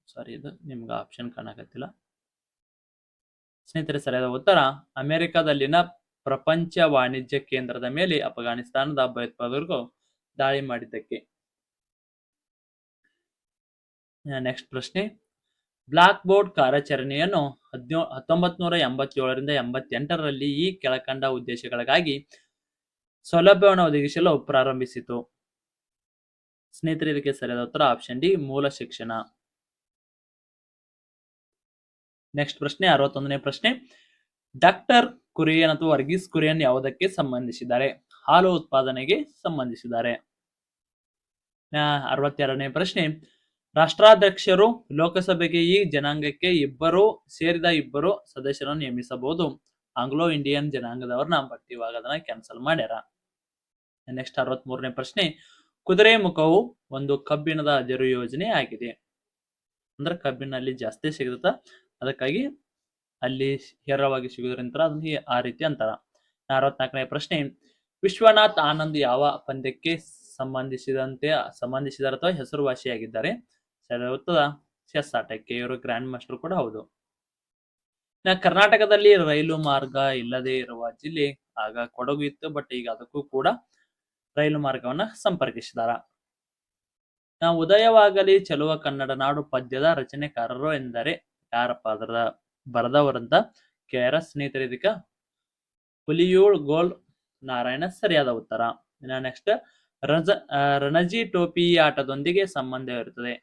ಸಾರಿ, ಇದು ನಿಮ್ಗೆ ಆಪ್ಷನ್ ಕಾಣಕತ್ತಿಲ್ಲ. ಸ್ನೇಹಿತರೆ, ಸರಿಯಾದ ಉತ್ತರ ಅಮೆರಿಕದಲ್ಲಿನ ಪ್ರಪಂಚ ವಾಣಿಜ್ಯ ಕೇಂದ್ರದ ಮೇಲೆ ಅಫ್ಘಾನಿಸ್ತಾನದ ಭಯೋತ್ಪಾದಕರು ದಾಳಿ ಮಾಡಿದ್ದಕ್ಕೆ. ನೆಕ್ಸ್ಟ್ ಪ್ರಶ್ನೆ, ಬ್ಲಾಕ್ ಬೋರ್ಡ್ ಕಾರ್ಯಾಚರಣೆಯನ್ನು 1987ರಿಂದ 88ರಲ್ಲಿ ಈ ಕೆಳಕಂಡ ಉದ್ದೇಶಗಳಿಗಾಗಿ ಸೌಲಭ್ಯವನ್ನು ಒದಗಿಸಲು ಪ್ರಾರಂಭಿಸಿತು? ಸ್ನೇಹಿತರೆ, ಇದಕ್ಕೆ ಸರಿಯಾದ ಉತ್ತರ ಆಪ್ಷನ್ ಡಿ, ಮೂಲ ಶಿಕ್ಷಣ. ನೆಕ್ಸ್ಟ್ ಪ್ರಶ್ನೆ, 61ನೇ ಪ್ರಶ್ನೆ, ಡಾಕ್ಟರ್ ಕುರಿಯನ್ ಅಥವಾ ವರ್ಗೀಸ್ ಕುರಿಯನ್ ಯಾವುದಕ್ಕೆ ಸಂಬಂಧಿಸಿದ್ದಾರೆ? ಹಾಲು ಉತ್ಪಾದನೆಗೆ ಸಂಬಂಧಿಸಿದ್ದಾರೆ. 62ನೇ ಪ್ರಶ್ನೆ, ರಾಷ್ಟ್ರಾಧ್ಯಕ್ಷರು ಲೋಕಸಭೆಗೆ ಈ ಜನಾಂಗಕ್ಕೆ ಸೇರಿದ ಇಬ್ಬರು ಸದಸ್ಯರನ್ನು ನೇಮಿಸಬಹುದು. ಆಂಗ್ಲೋ ಇಂಡಿಯನ್ ಜನಾಂಗದವ್ರನ್ನ, ಬಟ್ ಇವಾಗ ಅದನ್ನ ಕ್ಯಾನ್ಸಲ್ ಮಾಡ್ಯಾರ. ನೆಕ್ಸ್ಟ್ 63ನೇ ಪ್ರಶ್ನೆ, ಕುದುರೆ ಮುಖವು ಒಂದು ಕಬ್ಬಿಣದ ಅದಿರು ಯೋಜನೆ ಆಗಿದೆ. ಅಂದ್ರೆ ಕಬ್ಬಿನಲ್ಲಿ ಜಾಸ್ತಿ ಸಿಗುತ್ತ, ಅದಕ್ಕಾಗಿ ಅಲ್ಲಿ ಹೇರಳವಾಗಿ ಸಿಗುವುದರಿಂದ ಅದನ್ನ ಆ ರೀತಿ ಅಂತಾರ. 64ನೇ ಪ್ರಶ್ನೆ, ವಿಶ್ವನಾಥ್ ಆನಂದ್ ಯಾವ ಪಂದ್ಯಕ್ಕೆ ಸಂಬಂಧಿಸಿದ ಅಥವಾ ಹೆಸರುವಾಸಿಯಾಗಿದ್ದಾರೆ? ಸರಿಯಾದ ಉತ್ತರ ಚೆಸ್ ಆಟಕ್ಕೆ. ಇವರು ಗ್ರ್ಯಾಂಡ್ ಮಾಸ್ಟರ್ ಕೂಡ ಹೌದು. ಕರ್ನಾಟಕದಲ್ಲಿ ರೈಲು ಮಾರ್ಗ ಇಲ್ಲದೆ ಇರುವ ಜಿಲ್ಲೆ? ಆಗ ಕೊಡಗು ಇತ್ತು, ಬಟ್ ಈಗ ಅದಕ್ಕೂ ಕೂಡ ರೈಲು ಮಾರ್ಗವನ್ನ ಸಂಪರ್ಕಿಸಿದಾರ. ಉದಯವಾಗಲಿ ಚೆಲುವ ಕನ್ನಡ ನಾಡು ಪದ್ಯದ ರಚನೆಕಾರರು ಎಂದರೆ ಯಾರಪ್ಪ ಅದರ ಬರೆದವರಂತ ಕೇರ ಸ್ನೇಹಿತರೆ. ಇದಕ್ಕೆ ಹುಲಿಯೂಳ್ ಗೋಲ್ ನಾರಾಯಣ ಸರಿಯಾದ ಉತ್ತರ. ನೆಕ್ಸ್ಟ್ ರಣಜಿ ಟೋಪಿ ಈ ಆಟದೊಂದಿಗೆ ಸಂಬಂಧವಿರುತ್ತದೆ.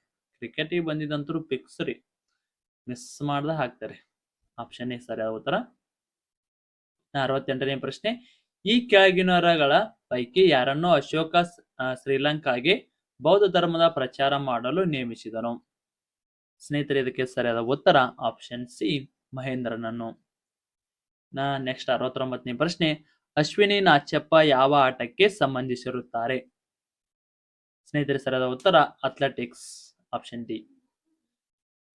ಕ್ರಿಕೆಟಿಗೆ ಬಂದಿದಂತರೂ ಫಿಕ್ಸ್ ರೀ, ಮಿಸ್ ಮಾಡ್ದ ಹಾಕ್ತಾರೆ. ಆಪ್ಷನ್ ಎ ಸರಿಯಾದ ಉತ್ತರ. 68ನೇ ಪ್ರಶ್ನೆ, ಈ ಕೆಳಗಿನವರಗಳ ಪೈಕಿ ಯಾರನ್ನು ಅಶೋಕ ಶ್ರೀಲಂಕಾಗೆ ಬೌದ್ಧ ಧರ್ಮದ ಪ್ರಚಾರ ಮಾಡಲು ನೇಮಿಸಿದನು? ಸ್ನೇಹಿತರೆ, ಇದಕ್ಕೆ ಸರಿಯಾದ ಉತ್ತರ ಆಪ್ಷನ್ ಸಿ ಮಹೇಂದ್ರನನ್ನು. ನೆಕ್ಸ್ಟ್ 69ನೇ ಪ್ರಶ್ನೆ, ಅಶ್ವಿನಿ ನಾಚ್ಯಪ್ಪ ಯಾವ ಆಟಕ್ಕೆ ಸಂಬಂಧಿಸಿರುತ್ತಾರೆ? ಸ್ನೇಹಿತರೆ, ಸರಿಯಾದ ಉತ್ತರ ಅಥ್ಲೆಟಿಕ್ಸ್, ಆಪ್ಷನ್ ಡಿ.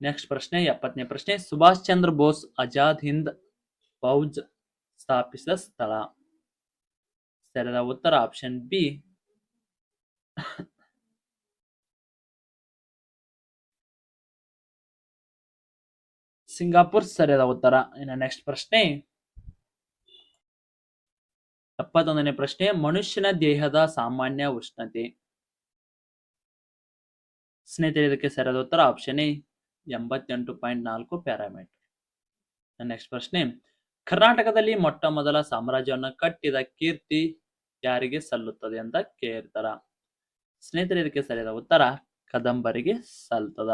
ನೆಕ್ಸ್ಟ್ ಪ್ರಶ್ನೆ 70ನೇ ಪ್ರಶ್ನೆ, ಸುಭಾಷ್ ಚಂದ್ರ ಬೋಸ್ ಆಜಾದ್ ಹಿಂದ್ ಫೌಜ್ ಸ್ಥಾಪಿಸಿದ ಸ್ಥಳ? ಸರಿಯಾದ ಉತ್ತರ ಆಪ್ಷನ್ ಬಿ ಸಿಂಗಾಪುರ್, ಸರಿಯಾದ ಉತ್ತರ. ಇನ್ನು ನೆಕ್ಸ್ಟ್ ಪ್ರಶ್ನೆ 71ನೇ ಪ್ರಶ್ನೆ, ಮನುಷ್ಯನ ದೇಹದ ಸಾಮಾನ್ಯ ಉಷ್ಣತೆ? ಸ್ನೇಹಿತರೆ, ಇದಕ್ಕೆ ಸರಿಯಾದ ಉತ್ತರ ಆಪ್ಷನ್ ಎ 88.4 ಪ್ಯಾರಾಮೀಟರ್. ನೆಕ್ಸ್ಟ್ ಪ್ರಶ್ನೆ, ಕರ್ನಾಟಕದಲ್ಲಿ ಮೊಟ್ಟ ಮೊದಲ ಸಾಮ್ರಾಜ್ಯವನ್ನು ಕಟ್ಟಿದ ಕೀರ್ತಿ ಯಾರಿಗೆ ಸಲ್ಲುತ್ತದೆ ಅಂತ ಕೇಳ್ತಾರ? ಸ್ನೇಹಿತರೆ, ಇದಕ್ಕೆ ಸರಿಯಾದ ಉತ್ತರ ಕದಂಬರಿಗೆ ಸಲ್ತದ.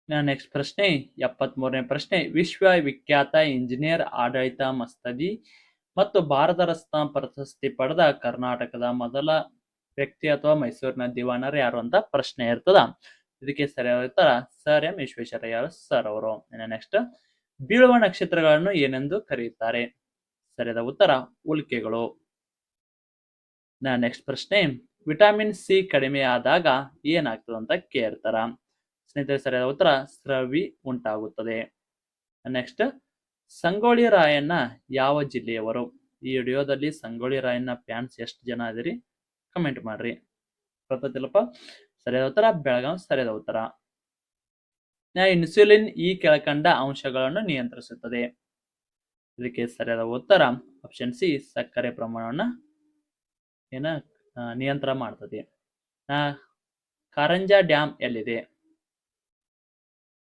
ನೆಕ್ಸ್ಟ್ ಪ್ರಶ್ನೆ 73ನೇ ಪ್ರಶ್ನೆ, ವಿಶ್ವವಿಖ್ಯಾತ ಇಂಜಿನಿಯರ್ ಆಡಳಿತ ಮಸ್ತದಿ ಮತ್ತು ಭಾರತ ರತ್ನ ಪ್ರಶಸ್ತಿ ಪಡೆದ ಕರ್ನಾಟಕದ ಮೊದಲ ವ್ಯಕ್ತಿ ಅಥವಾ ಮೈಸೂರಿನ ದಿವಾನರು ಯಾರು ಅಂತ ಪ್ರಶ್ನೆ ಇರ್ತದ. ಇದಕ್ಕೆ ಸರಿಯಾದ ಉತ್ತರ ಸರ್ ಎಂ ವಿಶ್ವೇಶ್ವರಯ್ಯ ಸರ್ ಅವರು. ನೆಕ್ಸ್ಟ್, ಬೀಳುವ ನಕ್ಷತ್ರಗಳನ್ನು ಏನೆಂದು ಕರೆಯುತ್ತಾರೆ? ಸರಿಯಾದ ಉತ್ತರ ಉಲ್ಕೆಗಳು. ನೆಕ್ಸ್ಟ್ ಪ್ರಶ್ನೆ, ವಿಟಮಿನ್ ಸಿ ಕಡಿಮೆ ಆದಾಗ ಏನಾಗ್ತದೆ ಅಂತ ಕೇಳ್ತಾರ? ಸ್ನೇಹಿತರೆ, ಸರಿಯಾದ ಉತ್ತರ ಸ್ರವಿ ಉಂಟಾಗುತ್ತದೆ. ನೆಕ್ಸ್ಟ್, ಸಂಗೊಳ್ಳಿ ರಾಯಣ್ಣ ಯಾವ ಜಿಲ್ಲೆಯವರು? ಈ ವಿಡಿಯೋದಲ್ಲಿ ಸಂಗೊಳ್ಳಿ ರಾಯಣ್ಣ ಫ್ಯಾನ್ಸ್ ಎಷ್ಟು ಜನ ಅದರಿ ಕಮೆಂಟ್ ಮಾಡ್ರಿ. ಗೊತ್ತಿಲ್ಲಪ್ಪ. ಸರಿಯಾದ ಉತ್ತರ ಬೆಳಗಾಂ, ಸರಿಯಾದ ಉತ್ತರ. ಇನ್ಸುಲಿನ್ ಈ ಕೆಳಕಂಡ ಅಂಶಗಳನ್ನು ನಿಯಂತ್ರಿಸುತ್ತದೆ? ಇದಕ್ಕೆ ಸರಿಯಾದ ಉತ್ತರ ಆಪ್ಷನ್ ಸಿ ಸಕ್ಕರೆ ಪ್ರಮಾಣವನ್ನು ನಿಯಂತ್ರಣ ಮಾಡ್ತದೆ. ಕಾರಂಜಾ ಡ್ಯಾಮ್ ಎಲ್ಲಿದೆ?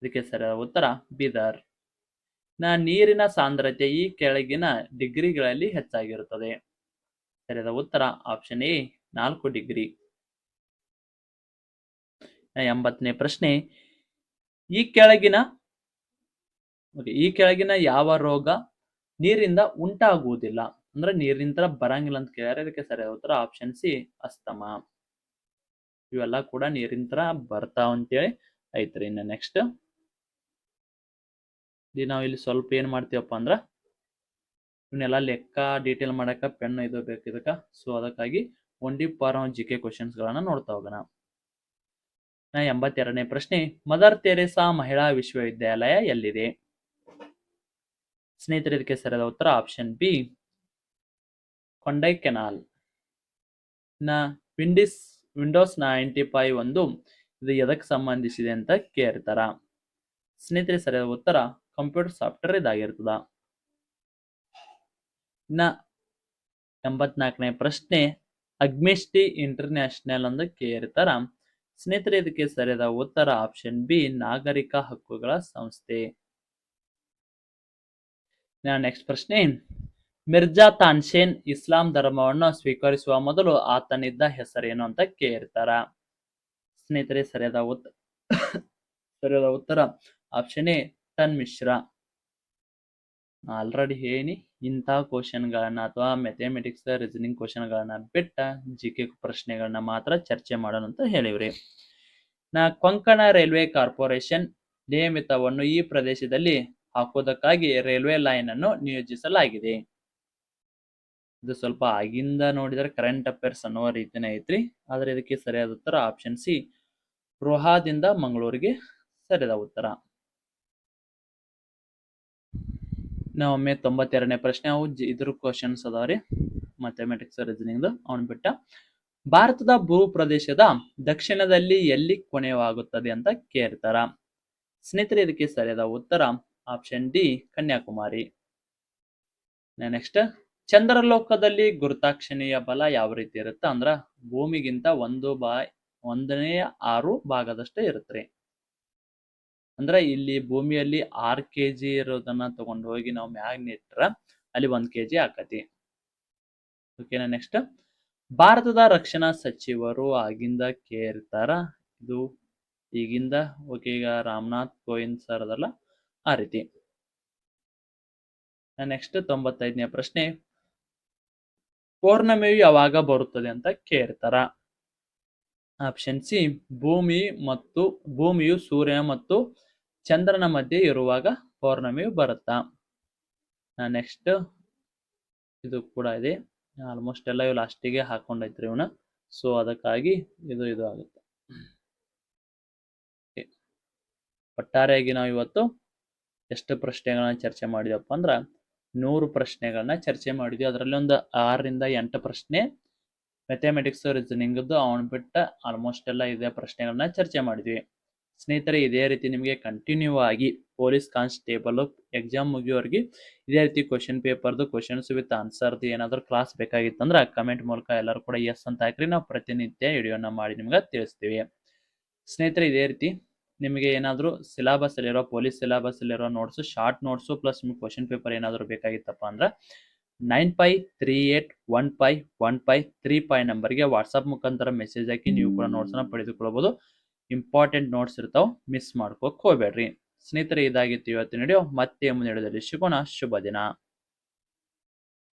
ಇದಕ್ಕೆ ಸರಿಯಾದ ಉತ್ತರ ಬೀದರ್. ನೀರಿನ ಸಾಂದ್ರತೆ ಈ ಕೆಳಗಿನ ಡಿಗ್ರಿಗಳಲ್ಲಿ ಹೆಚ್ಚಾಗಿರುತ್ತದೆ? ಸರಿಯಾದ ಉತ್ತರ ಆಪ್ಷನ್ ಎ 4 ಡಿಗ್ರಿ. 80ನೇ ಪ್ರಶ್ನೆ, ಈ ಕೆಳಗಿನ ಯಾವ ರೋಗ ನೀರಿಂದ ಉಂಟಾಗುವುದಿಲ್ಲ? ಅಂದ್ರೆ ನೀರಿಂದ ಬರಂಗಿಲ್ಲ ಅಂತ ಕೇಳ್ಯಾರ. ಇದಕ್ಕೆ ಸರಿಯಾದ ಉತ್ತರ ಆಪ್ಷನ್ ಸಿ ಅಸ್ತಮ. ಇವೆಲ್ಲ ಕೂಡ ನೀರಿಂದ ಬರ್ತಾವ ಅಂತೇಳಿ ಐತ್ರಿ. ಇನ್ನು ನೆಕ್ಸ್ಟ್, ನಾವು ಇಲ್ಲಿ ಸ್ವಲ್ಪ ಏನ್ ಮಾಡ್ತೀವಪ್ಪ ಅಂದ್ರ ಇವನ್ನೆಲ್ಲ ಲೆಕ್ಕ ಡೀಟೇಲ್ ಮಾಡಕ ಪೆನ್ ಇದು ಬೇಕು ಇದಕ್ಕ. ಸೊ ಅದಕ್ಕಾಗಿ ಒಂಡಿ ಫಾರ್ಮ್ ಜಿಕೆ ಕ್ವಶನ್ಸ್ ಗಳನ್ನ ನೋಡ್ತಾ ಹೋಗೋಣ. 82ನೇ ಪ್ರಶ್ನೆ, ಮದರ್ ತೆರೇಸಾ ಮಹಿಳಾ ವಿಶ್ವವಿದ್ಯಾಲಯ ಎಲ್ಲಿದೆ? ಸ್ನೇಹಿತರೆ, ಇದಕ್ಕೆ ಸರಿಯಾದ ಉತ್ತರ ಆಪ್ಷನ್ ಬಿ ಕೊಂಡೈಕೆನಾಲ್. ವಿಂಡೋಸ್ 95 ಒಂದು ಇದು ಎದಕ್ಕೆ ಸಂಬಂಧಿಸಿದೆ ಅಂತ ಕೇಳ್ತಾರ? ಸ್ನೇಹಿತರೆ, ಸರಿಯಾದ ಉತ್ತರ ಕಂಪ್ಯೂಟರ್ ಸಾಫ್ಟ್ವೇರ್ ಇದಾಗಿರ್ತದ. 84ನೇ ಪ್ರಶ್ನೆ, ಅಗ್ನಿಸ್ಟಿ ಇಂಟರ್ನ್ಯಾಷನಲ್ ಅಂತ ಕೇಳ್ತಾರ? ಸ್ನೇಹಿತರೆ, ಇದಕ್ಕೆ ಸರಿಯಾದ ಉತ್ತರ ಆಪ್ಷನ್ ಬಿ ನಾಗರಿಕ ಹಕ್ಕುಗಳ ಸಂಸ್ಥೆ. ನೆಕ್ಸ್ಟ್ ಪ್ರಶ್ನೆ, ಮಿರ್ಜಾ ತಾನ್ಸೇನ್ ಇಸ್ಲಾಂ ಧರ್ಮವನ್ನು ಸ್ವೀಕರಿಸುವ ಮೊದಲು ಆತನಿದ್ದ ಹೆಸರೇನು ಅಂತ ಕೇಳ್ತಾರ? ಸ್ನೇಹಿತರೆ, ಸರಿಯಾದ ಉತ್ತರ ಆಪ್ಷನ್ ಎ ತನ್ಮಿಶ್ರಾ. ಆಲ್ರೆಡಿ ಹೇಳಿ ಇಂಥ ಕ್ವಶನ್ಗಳನ್ನ ಅಥವಾ ಮ್ಯಾಥಮೆಟಿಕ್ಸ್ ರೀಸನಿಂಗ್ ಕ್ವಶನ್ಗಳನ್ನ ಬಿಟ್ಟ ಜಿಕೆ ಪ್ರಶ್ನೆಗಳನ್ನ ಮಾತ್ರ ಚರ್ಚೆ ಮಾಡೋಣ ಅಂತ ಹೇಳಿವ್ರಿ. ಕೊಂಕಣ ರೈಲ್ವೆ ಕಾರ್ಪೊರೇಷನ್ ನಿಯಮಿತವನ್ನು ಈ ಪ್ರದೇಶದಲ್ಲಿ ಹಾಕುವುದಕ್ಕಾಗಿ ರೈಲ್ವೆ ಲೈನ್ ಅನ್ನು ನಿಯೋಜಿಸಲಾಗಿದೆ? ಇದು ಸ್ವಲ್ಪ ಆಗಿಂದ ನೋಡಿದ್ರೆ ಕರೆಂಟ್ ಅಫೇರ್ಸ್ ಅನ್ನುವ ರೀತಿನೇ ಐತ್ರಿ. ಆದ್ರೆ ಇದಕ್ಕೆ ಸರಿಯಾದ ಉತ್ತರ ಆಪ್ಷನ್ ಸಿ ರೋಹಾದಿಂದ ಮಂಗಳೂರಿಗೆ ಸರಿಯಾದ ಉತ್ತರ. ಒಮ್ಮೆ 92ನೇ ಪ್ರಶ್ನೆ, ಅವು ಇದ್ರ ಕ್ವಶನ್ಸ್ ಅದಾವ್ರಿ ಮ್ಯಾಥಮೆಟಿಕ್ಸ್ ರೀಸನಿಂಗ್ ಅವನ್ ಬಿಟ್ಟ. ಭಾರತದ ಭೂ ಪ್ರದೇಶದ ದಕ್ಷಿಣದಲ್ಲಿ ಎಲ್ಲಿ ಕೊನೆಯವಾಗುತ್ತದೆ ಅಂತ ಕೇಳ್ತಾರ? ಸ್ನೇಹಿತರೆ, ಇದಕ್ಕೆ ಸರಿಯಾದ ಉತ್ತರ ಆಪ್ಷನ್ ಡಿ ಕನ್ಯಾಕುಮಾರಿ. ನೆಕ್ಸ್ಟ್ ಚಂದ್ರಲೋಕದಲ್ಲಿ ಗುರುತ್ವಾಕರ್ಷಣೆಯ ಬಲ ಯಾವ ರೀತಿ ಇರುತ್ತೆ ಅಂದ್ರ ಭೂಮಿಗಿಂತ 1/6 ಭಾಗದಷ್ಟೇ ಇರುತ್ತೆ. ಅಂದ್ರೆ ಇಲ್ಲಿ ಭೂಮಿಯಲ್ಲಿ 6 kg ಇರೋದನ್ನ ತಗೊಂಡು ಹೋಗಿ ನಾವು ಮ್ಯಾಗ ನಿಟ್ರ ಅಲ್ಲಿ 1 kg ಆಕತಿ. ಓಕೆನಾ. ನೆಕ್ಸ್ಟ್, ಭಾರತದ ರಕ್ಷಣಾ ಸಚಿವರು ಆಗಿಂದ ಕೇರ್ತಾರ. ಇದು ಈಗಿಂದ ಓಕೆ, ಈಗ ರಾಮನಾಥ್ ಕೋವಿಂದ್ ಸರ್ ಅದಲ್ಲ ಆ ರೀತಿ. ನೆಕ್ಸ್ಟ್ 95ನೇ ಪ್ರಶ್ನೆ, ಪೌರ್ಣಮಿಯು ಯಾವಾಗ ಬರುತ್ತದೆ ಅಂತ ಕೇಳ್ತಾರ. ಆಪ್ಷನ್ ಸಿ, ಭೂಮಿಯು ಸೂರ್ಯ ಮತ್ತು ಚಂದ್ರನ ಮಧ್ಯೆ ಇರುವಾಗ ಪೌರ್ಣಮಿಯು ಬರುತ್ತಾ. ನೆಕ್ಸ್ಟ್, ಇದು ಕೂಡ ಇದೆ, ಆಲ್ಮೋಸ್ಟ್ ಎಲ್ಲ ಇವು ಲಾಸ್ಟಿಗೆ ಹಾಕೊಂಡೈತ್ರಿ ಇವನ್ನ, ಸೊ ಅದಕ್ಕಾಗಿ ಇದು ಆಗುತ್ತೆ. ಒಟ್ಟಾರೆಯಾಗಿ ನಾವು ಇವತ್ತು ಎಷ್ಟು ಪ್ರಶ್ನೆಗಳನ್ನ ಚರ್ಚೆ ಮಾಡಿದಪ್ಪ ಅಂದ್ರ 100 ಪ್ರಶ್ನೆಗಳನ್ನ ಚರ್ಚೆ ಮಾಡಿದ್ವಿ. ಅದರಲ್ಲಿ ಒಂದು 6 ರಿಂದ 8 ಪ್ರಶ್ನೆ ಮ್ಯಾಥಮೆಟಿಕ್ಸ್ ರೀಸನಿಂಗ್ದು, ಅವನ್ ಬಿಟ್ಟ ಆಲ್ಮೋಸ್ಟ್ ಎಲ್ಲ ಇದೇ ಪ್ರಶ್ನೆಗಳನ್ನ ಚರ್ಚೆ ಮಾಡಿದ್ವಿ. ಸ್ನೇಹಿತರೆ, ಇದೇ ರೀತಿ ನಿಮಗೆ ಕಂಟಿನ್ಯೂ ಆಗಿ ಪೊಲೀಸ್ ಕಾನ್ಸ್ಟೇಬಲ್ ಎಕ್ಸಾಮ್ ಮುಗಿಯೋವರೆಗೆ ಇದೇ ರೀತಿ ಕ್ವಶನ್ ಪೇಪರ್ದು ಕ್ವಶನ್ಸ್ ವಿತ್ ಆನ್ಸರ್ದು ಏನಾದರೂ ಕ್ಲಾಸ್ ಬೇಕಾಗಿತ್ತಂದ್ರೆ ಕಮೆಂಟ್ ಮೂಲಕ ಎಲ್ಲರೂ ಕೂಡ ಎಸ್ ಅಂತ ಹಾಕ್ರಿ. ನಾವು ಪ್ರತಿನಿತ್ಯ ವಿಡಿಯೋನ ಮಾಡಿ ನಿಮ್ಗೆ ತಿಳಿಸ್ತೀವಿ. ಸ್ನೇಹಿತರೆ, ಇದೇ ರೀತಿ ನಿಮಗೆ ಏನಾದರೂ ಸಿಲೆಬಸ್ ಅಲ್ಲಿರೋ ಪೊಲೀಸ್ ಸಿಲೆಬಸ್ ಅಲ್ಲಿರೋ ನೋಟ್ಸು, ಶಾರ್ಟ್ ನೋಟ್ಸು ಪ್ಲಸ್ ನಿಮ್ಗೆ ಕ್ವಶನ್ ಪೇಪರ್ ಏನಾದರೂ ಬೇಕಾಗಿತ್ತಪ್ಪ ಅಂದ್ರೆ 9538151535 ನಂಬರ್ಗೆ ವಾಟ್ಸಪ್ ಮುಖಾಂತರ ಮೆಸೇಜ್ ಹಾಕಿ ನೀವು ಕೂಡ ನೋಟ್ಸ್ನ ಪಡೆದುಕೊಳ್ಳಬಹುದು. ಇಂಪಾರ್ಟೆಂಟ್ ನೋಟ್ಸ್ ಇರ್ತಾವೆ, ಮಿಸ್ ಮಾಡ್ಕೋಕ್ ಹೋಗ್ಬೇಡ್ರಿ. ಸ್ನೇಹಿತರೆ, ಇದಾಗಿತ್ತು ಇವತ್ತಿನ ವಿಡಿಯೋ. ಮತ್ತೆ ಮುಂದಿನ ವಿಡಿಯೋದಲ್ಲಿ ಸಿಗೋಣ. ಶುಭ ದಿನ.